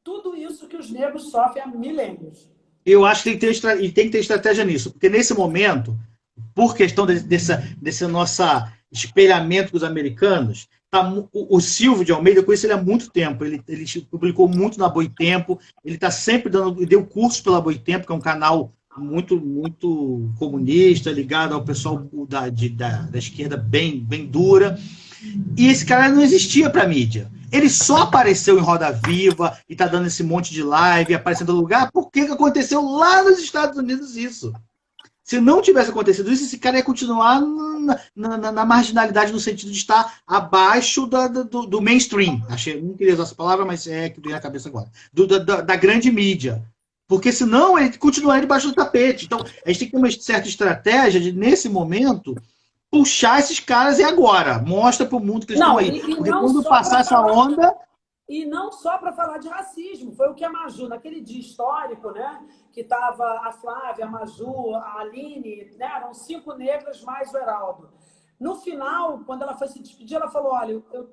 tudo isso que os negros sofrem há milênios. Eu acho que tem que ter estratégia nisso, porque nesse momento, por questão desse nosso espelhamento com os americanos, o Silvio de Almeida, eu conheço ele há muito tempo, ele publicou muito na Boitempo, ele está sempre deu curso pela Boitempo, que é um canal muito comunista, ligado ao pessoal da esquerda bem dura, e esse cara não existia para a mídia. Ele só apareceu em Roda Viva e está dando esse monte de live, aparecendo no lugar, porque aconteceu lá nos Estados Unidos isso. Se não tivesse acontecido isso, esse cara ia continuar na marginalidade, no sentido de estar abaixo do mainstream. Não queria usar essa palavra, mas é que veio na cabeça agora. Da grande mídia. Porque senão ele continuaria debaixo do tapete. Então, a gente tem que ter uma certa estratégia de, nesse momento, puxar esses caras e agora. Mostra para o mundo que eles estão aí. Porque quando passar essa onda... E não só para falar de racismo. Foi o que a Maju, naquele dia histórico, né? Que estava a Flávia, a Maju, a Aline, né? Eram 5 negras mais o Heraldo. No final, quando ela foi se despedir, ela falou, olha, eu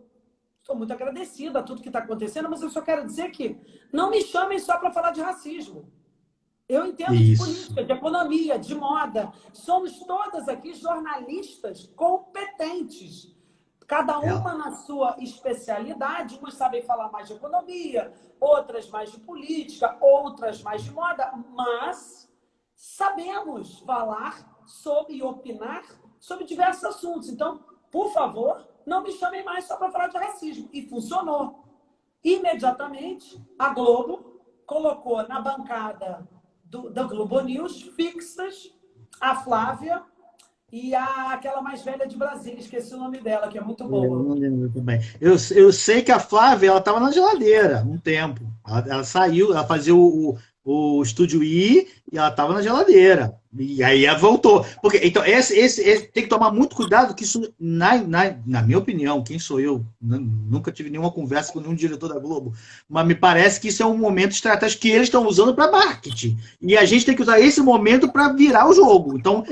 estou muito agradecida a tudo que está acontecendo, mas eu só quero dizer que não me chamem só para falar de racismo. Eu entendo de política, de economia, de moda. Somos todas aqui jornalistas competentes. Cada uma na sua especialidade. Umas sabem falar mais de economia, outras mais de política, outras mais de moda. Mas sabemos falar sobre e opinar sobre diversos assuntos. Então, por favor, não me chamem mais só para falar de racismo. E funcionou. Imediatamente, a Globo colocou na bancada do Globo News fixas a Flávia e aquela mais velha de Brasília, esqueci o nome dela, que é muito boa. Não lembro muito bem. Eu sei que a Flávia, ela estava na geladeira um tempo. Ela saiu, ela fazia o Estúdio I e ela estava na geladeira. E aí ela voltou. Porque, então, esse tem que tomar muito cuidado, que isso, na minha opinião, quem sou eu? Nunca tive nenhuma conversa com nenhum diretor da Globo, mas me parece que isso é um momento estratégico que eles estão usando para marketing. E a gente tem que usar esse momento para virar o jogo. Então,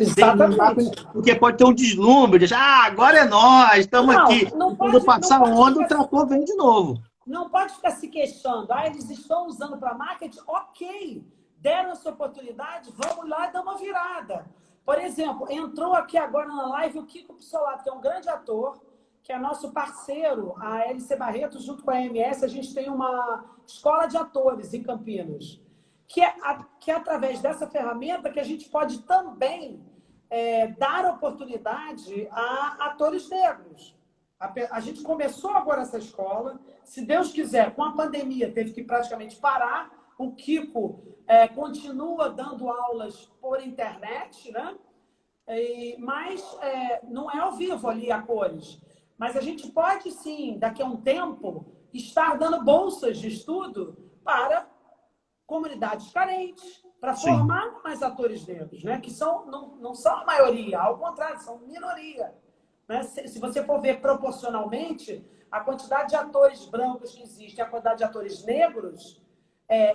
porque pode ter um deslumbre, de agora é nós, estamos aqui. Não quando pode, passar a onda, o trator vem de novo. Não pode ficar se queixando. Eles estão usando para marketing? Ok. Deram essa oportunidade, vamos lá e dar uma virada. Por exemplo, entrou aqui agora na live o Kiko Pissolato, que é um grande ator, que é nosso parceiro, a LC Barreto, junto com a MS, a gente tem uma escola de atores em Campinas, que é através dessa ferramenta que a gente pode também dar oportunidade a atores negros. A gente começou agora essa escola, se Deus quiser, com a pandemia teve que praticamente parar, o Kiko continua dando aulas por internet, né? Mas não é ao vivo ali a cores. Mas a gente pode, sim, daqui a um tempo, estar dando bolsas de estudo para comunidades carentes, para formar mais atores negros, né? Que não são a maioria, ao contrário, são minoria. Né? Se você for ver proporcionalmente, a quantidade de atores brancos que existe, a quantidade de atores negros,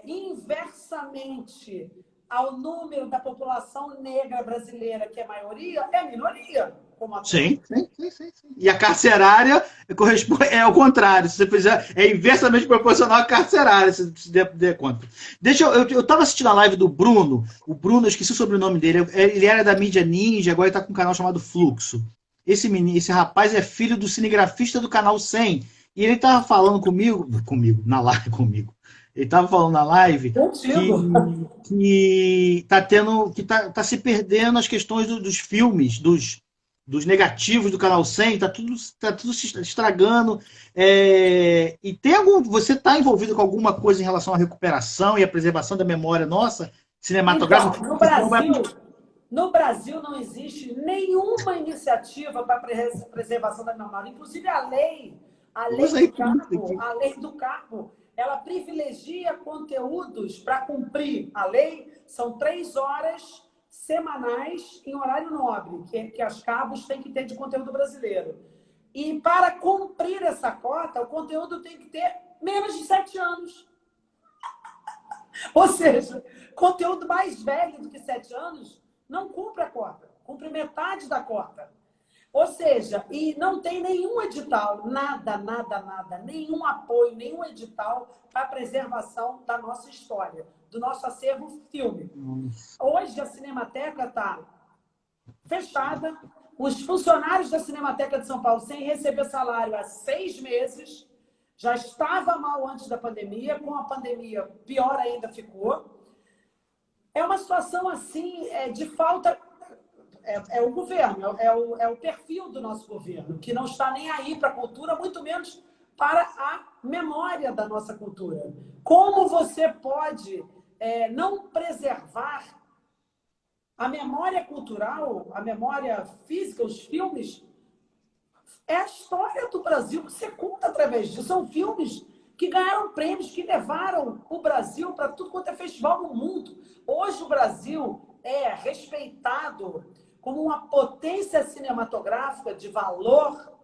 inversamente ao número da população negra brasileira, que é maioria, é minoria. Como ator. Sim. E a carcerária corresponde, é o contrário. Se você fizer, é inversamente proporcional à carcerária, se der conta. Eu estava assistindo a live do Bruno. O Bruno, eu esqueci o sobrenome dele. Ele era da mídia Ninja, agora ele está com um canal chamado Fluxo. Esse rapaz é filho do cinegrafista do canal 100. E ele estava falando na live comigo. Ele estava falando na live que tá se perdendo as questões dos filmes, dos negativos do canal 100, tá tudo se estragando. E você está envolvido com alguma coisa em relação à recuperação e à preservação da memória nossa cinematográfica? Então, no Brasil não existe nenhuma iniciativa para preservação da memória. Inclusive a lei do cargo, ela privilegia conteúdos para cumprir a lei. São 3 horas semanais em horário nobre, que as cabos têm que ter de conteúdo brasileiro. E para cumprir essa cota, o conteúdo tem que ter menos de 7 anos. Ou seja, conteúdo mais velho do que 7 anos não cumpre a cota, cumpre metade da cota. Ou seja, e não tem nenhum edital, nada, nenhum apoio, nenhum edital para a preservação da nossa história, do nosso acervo filme. Hoje a Cinemateca está fechada, os funcionários da Cinemateca de São Paulo sem receber salário há 6 meses, já estava mal antes da pandemia, com a pandemia pior ainda ficou. É uma situação assim de falta... É o governo, é o perfil do nosso governo, que não está nem aí para a cultura, muito menos para a memória da nossa cultura. Como você pode não preservar a memória cultural, a memória física, os filmes? É a história do Brasil que você conta através disso. São filmes que ganharam prêmios, que levaram o Brasil para tudo quanto é festival no mundo. Hoje o Brasil é respeitado como uma potência cinematográfica de valor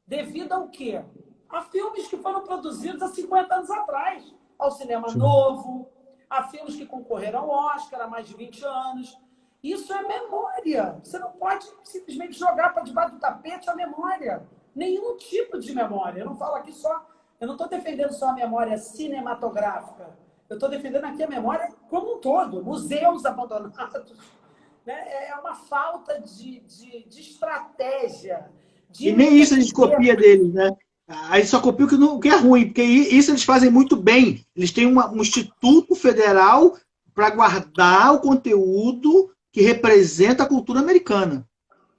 devido ao quê? A filmes que foram produzidos há 50 anos atrás, ao cinema novo, a filmes que concorreram ao Oscar há mais de 20 anos. Isso é memória. Você não pode simplesmente jogar para debaixo do tapete a memória. Nenhum tipo de memória. Eu não falo aqui só... Eu não estou defendendo só a memória cinematográfica. Eu estou defendendo aqui a memória como um todo. Museus abandonados. É uma falta de estratégia. E nem isso a gente copia deles, né? Aí só copia o que é ruim, porque isso eles fazem muito bem. Eles têm um instituto federal para guardar o conteúdo que representa a cultura americana.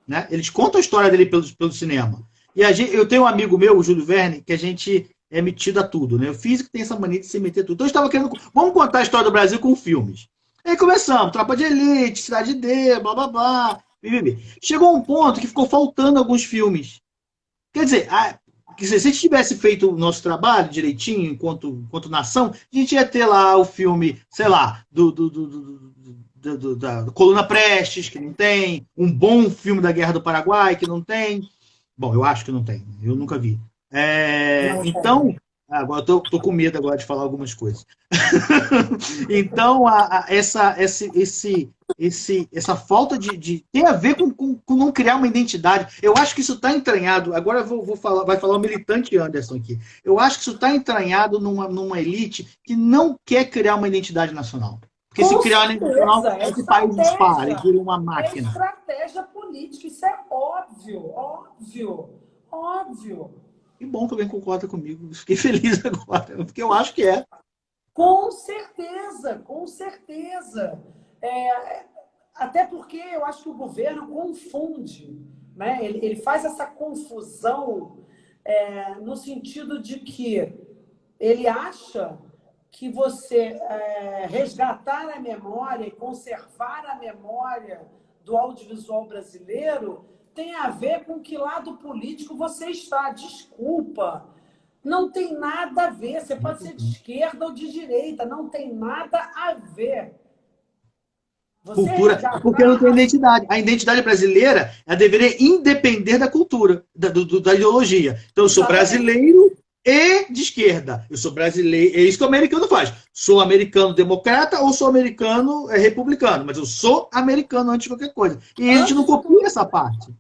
né? Eles contam a história dele pelo cinema. E eu tenho um amigo meu, o Júlio Verne, que a gente é metido a tudo, né? O físico tem essa mania de se meter a tudo. Então eu estava querendo, vamos contar a história do Brasil com filmes. Aí começamos, Tropa de Elite, Cidade D, blá blá blá, bibibi. Chegou um ponto que ficou faltando alguns filmes. Quer dizer, se a gente tivesse feito o nosso trabalho direitinho, enquanto nação, a gente ia ter lá o filme, sei lá, da Coluna Prestes, que não tem, um bom filme da Guerra do Paraguai, que não tem. Bom, eu acho que não tem, eu nunca vi. Então, agora eu tô com medo agora de falar algumas coisas. Então, essa falta de tem a ver com não criar uma identidade. Eu acho que isso está entranhado. Agora vai falar o militante Anderson aqui. Eu acho que isso está entranhado numa elite que não quer criar uma identidade nacional. Porque se criar uma identidade nacional, esse país dispara e vira uma máquina. É estratégia política, isso é óbvio, óbvio, óbvio. Que bom que alguém concorda comigo. Fiquei feliz agora, porque eu acho que é. Com certeza, com certeza. Até porque eu acho que o governo confunde, né? Ele faz essa confusão no sentido de que ele acha que você resgatar a memória e conservar a memória do audiovisual brasileiro tem a ver com que lado político você está. Desculpa, não tem nada a ver. Você pode ser de esquerda ou de direita, não tem nada a ver. Cultura, porque não tem identidade. A identidade brasileira, ela deveria independer da cultura, da ideologia. Então, eu sou brasileiro e de esquerda. Eu sou brasileiro, é isso que o americano faz. Sou americano democrata ou sou americano republicano, mas eu sou americano antes de qualquer coisa. E a gente não copia essa parte.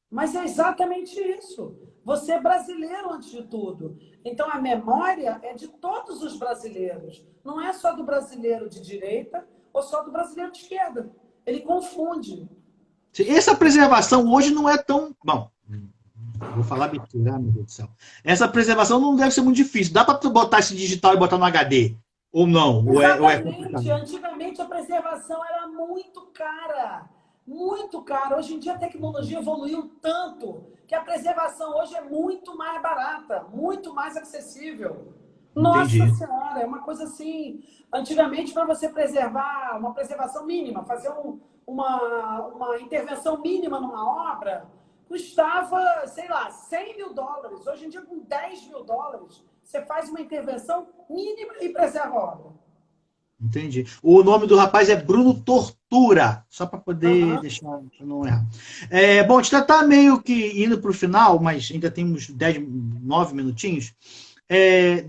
Mas é exatamente isso. Você é brasileiro antes de tudo. Então, a memória é de todos os brasileiros. Não é só do brasileiro de direita ou só do brasileiro de esquerda. Ele confunde. Essa preservação hoje não é tão... Bom, vou falar mentira, meu Deus do céu. Essa preservação não deve ser muito difícil. Dá para botar esse digital e botar no HD? Ou não? Exatamente. Antigamente a preservação era muito cara. Muito caro. Hoje em dia a tecnologia evoluiu tanto que a preservação hoje é muito mais barata, muito mais acessível. Entendi. Nossa Senhora, é uma coisa assim... Antigamente, para você preservar uma preservação mínima, fazer uma intervenção mínima numa obra, custava, sei lá, $100 mil. Hoje em dia, com $10 mil, você faz uma intervenção mínima e preserva a obra. Entendi. O nome do rapaz é Bruno Tortura, só para poder deixar não errar. Bom, a gente já está meio que indo para o final, mas ainda temos 9 minutinhos.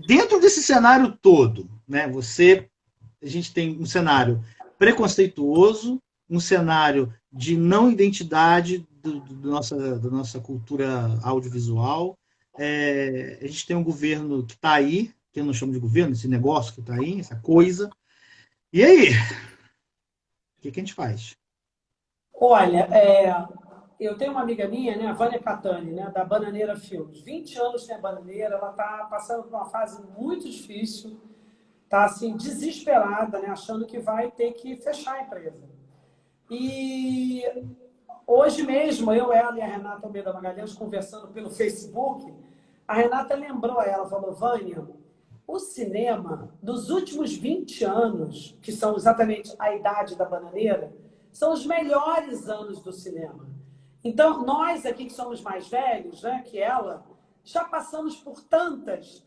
Dentro desse cenário todo, né, a gente tem um cenário preconceituoso, um cenário de não identidade da nossa cultura audiovisual. A gente tem um governo que está aí, que eu não chamo de governo, esse negócio que está aí, essa coisa. E aí? O que a gente faz? Olha, eu tenho uma amiga minha, né, a Vânia Catani, né, da Bananeira Filmes. 20 anos tem a Bananeira, ela está passando por uma fase muito difícil, está assim, desesperada, né, achando que vai ter que fechar a empresa. E hoje mesmo, ela e a Renata Almeida Magalhães conversando pelo Facebook, a Renata lembrou a ela, falou, Vânia, o cinema dos últimos 20 anos, que são exatamente a idade da Bananeira, são os melhores anos do cinema. Então, nós aqui que somos mais velhos, né, que ela, já passamos por tantas.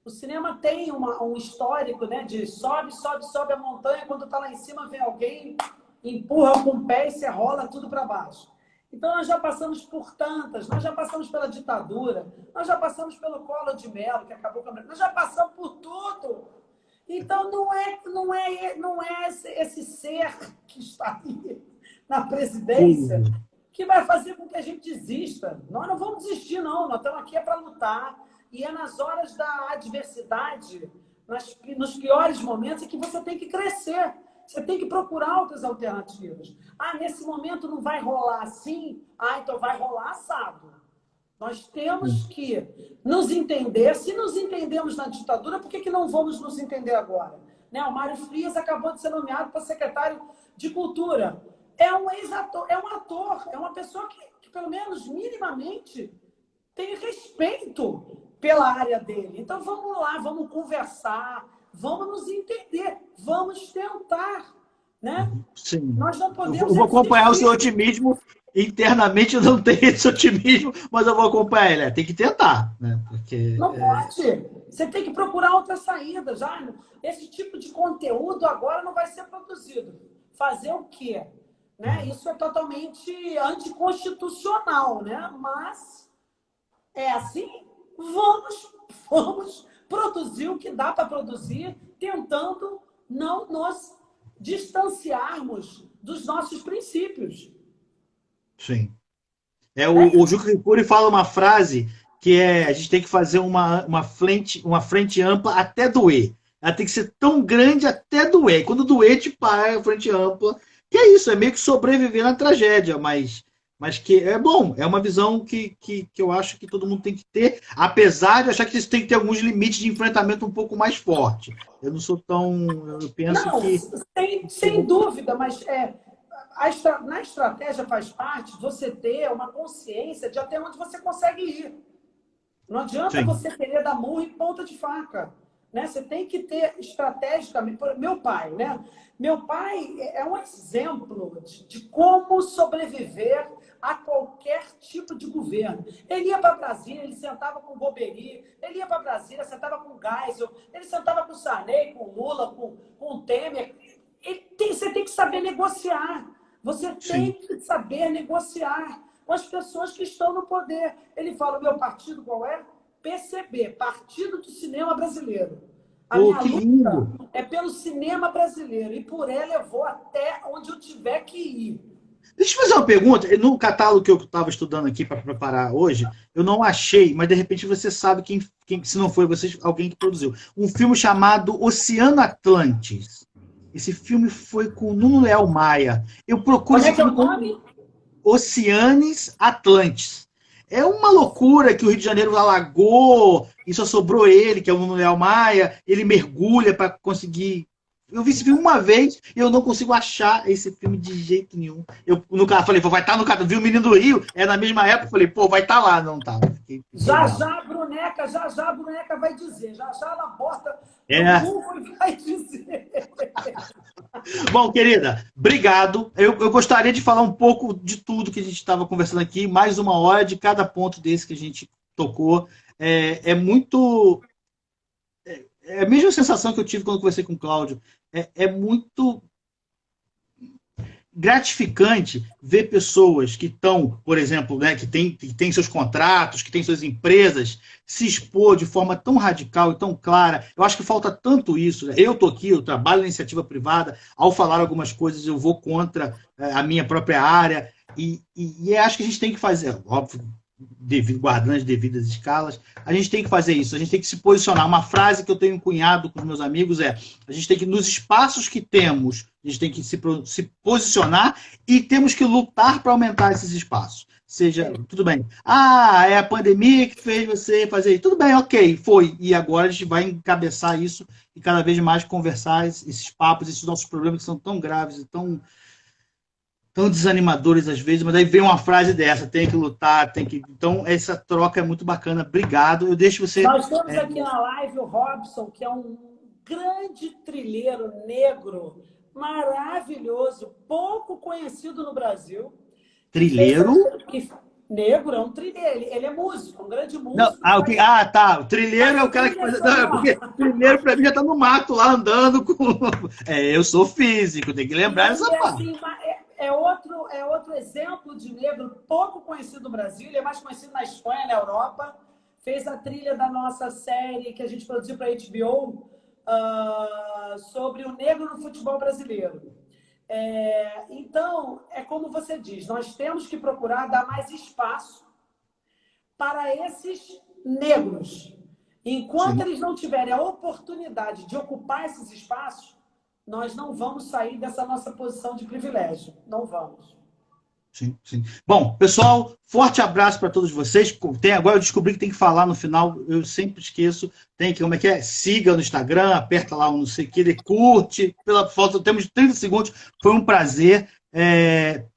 O cinema tem um histórico, né, de sobe a montanha, quando está lá em cima vem alguém, empurra com o pé e você rola tudo para baixo. Então, nós já passamos por tantas, nós já passamos pela ditadura, nós já passamos pelo Collor de Mello, que acabou com a... Nós já passamos por tudo. Então, não é esse ser que está aí na presidência que vai fazer com que a gente desista. Nós não vamos desistir, não. Nós estamos aqui para lutar. E é nas horas da adversidade, nos piores momentos, é que você tem que crescer. Você tem que procurar outras alternativas. Nesse momento não vai rolar assim? Então vai rolar assado. Nós temos que nos entender. Se nos entendemos na ditadura, por que não vamos nos entender agora? Né? O Mário Frias acabou de ser nomeado para secretário de Cultura. é um ex-ator, é um ator, é uma pessoa que pelo menos minimamente tem respeito pela área dele. Então vamos lá, vamos conversar, vamos nos entender, vamos tentar, né? Sim. Nós não Eu podemos vou acompanhar o seu desistir. otimismo. Internamente eu não tenho esse otimismo, mas eu vou acompanhar ele. Tem que tentar, né? Porque Não pode. Você tem que procurar outra saída. Já esse tipo de conteúdo agora não vai ser produzido. Fazer o quê? Né? Isso é totalmente anticonstitucional, né? Mas é assim, vamos produzir o que dá para produzir, tentando não nos distanciarmos dos nossos princípios. sim. O Juca Kifuri fala uma frase que é: a gente tem que fazer uma frente ampla até doer. Ela tem que ser tão grande até doer. Quando doer, te para a frente ampla. Que é isso, é meio que sobreviver na tragédia, mas que é bom. É uma visão que eu acho que todo mundo tem que ter, apesar de achar que isso tem que ter alguns limites de enfrentamento um pouco mais forte. Eu não sou tão. Eu penso Não, que. sem dúvida, mas na estratégia faz parte você ter uma consciência de até onde você consegue ir. Não adianta Sim. você querer dar murro em ponta de faca. Né? Você tem que ter estrategicamente. Meu pai, né? Meu pai é um exemplo de como sobreviver a qualquer tipo de governo. Ele ia para Brasília, ele sentava com o Boberi, ele ia para Brasília, sentava com o Geisel, ele sentava com o Sarney, com o Lula, com o Temer. Você tem que saber negociar. Você tem que saber negociar com as pessoas que estão no poder. Ele fala: o meu partido qual é? PCB, Partido do Cinema Brasileiro. A minha Que luta lindo! é pelo cinema brasileiro e por ela eu vou até onde eu tiver que ir. Deixa eu fazer uma pergunta. No catálogo que eu estava estudando aqui para preparar hoje, eu não achei, mas de repente você sabe quem se não foi vocês, alguém que produziu. Um filme chamado Oceano Atlantis. Esse filme foi com o Nuno Leal Maia. Eu procuro Como é esse que é o filme nome? Oceanes Atlantis. É uma loucura que o Rio de Janeiro alagou e só sobrou ele, que é o Nuno Leal Maia. Ele mergulha para conseguir. Eu vi esse filme uma vez e eu não consigo achar esse filme de jeito nenhum. Eu no carro falei, pô, vai estar no carro. Vi o Menino do Rio, é na mesma época. Falei, pô, vai estar lá. Não tá. Fiquei Já bravo. já a Bruneca vai dizer. Já já ela bota no É. Google e vai dizer. Bom, querida, obrigado. Eu gostaria de falar um pouco de tudo que a gente estava conversando aqui, mais uma hora de cada ponto desse que a gente tocou. Muito. É a mesma sensação que eu tive quando conversei com o Cláudio. É muito gratificante ver pessoas que estão, por exemplo, né, que tem seus contratos, que têm suas empresas, se expor de forma tão radical e tão clara. Eu acho que falta tanto isso. Né? Eu estou aqui, eu trabalho na iniciativa privada, ao falar algumas coisas eu vou contra a minha própria área, e acho que a gente tem que fazer, óbvio, guardando as devidas escalas, a gente tem que fazer isso, a gente tem que se posicionar. Uma frase que eu tenho cunhado com os meus amigos é: a gente tem que, nos espaços que temos, a gente tem que se posicionar e temos que lutar para aumentar esses espaços. Seja, tudo bem. É a pandemia que fez você fazer isso. Tudo bem, ok, foi. E agora a gente vai encabeçar isso e cada vez mais conversar esses papos, esses nossos problemas que são tão graves e tão desanimadores às vezes, mas aí vem uma frase dessa: tem que lutar, tem que. Então, essa troca é muito bacana. Obrigado. Eu deixo você. Nós temos aqui na live o Robson, que é um grande trilheiro negro, maravilhoso, pouco conhecido no Brasil. Trilheiro? Negro é um trilheiro, ele é músico, um grande músico. Não, tá. O trilheiro é o cara que faz. Não, porque trilheiro para mim já tá no mato lá andando com. Eu sou físico, tem que lembrar essa parte. Assim, é outro exemplo de negro pouco conhecido no Brasil, ele é mais conhecido na Espanha, na Europa. Fez a trilha da nossa série que a gente produziu para a HBO sobre o negro no futebol brasileiro. Então, é como você diz, nós temos que procurar dar mais espaço para esses negros. Enquanto eles não tiverem a oportunidade de ocupar esses espaços, nós não vamos sair dessa nossa posição de privilégio. Não vamos. Sim, sim. Bom, pessoal, forte abraço para todos vocês. Agora eu descobri que tem que falar no final, eu sempre esqueço. Tem que, como é que é? Siga no Instagram, aperta lá o não sei o que, curte. Pela falta, temos 30 segundos. Foi um prazer.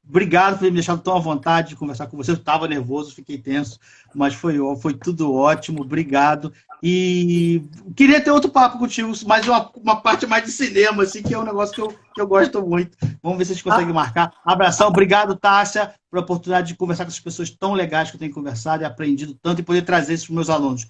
Obrigado por ter me deixado tão à vontade de conversar com você. Eu estava nervoso, fiquei tenso, mas foi tudo ótimo. Obrigado. E queria ter outro papo contigo, mas uma parte mais de cinema, assim, que é um negócio que eu gosto muito. Vamos ver se a gente consegue marcar. Abração. Obrigado, Tássia, pela oportunidade de conversar com essas pessoas tão legais que eu tenho conversado e aprendido tanto e poder trazer isso para os meus alunos.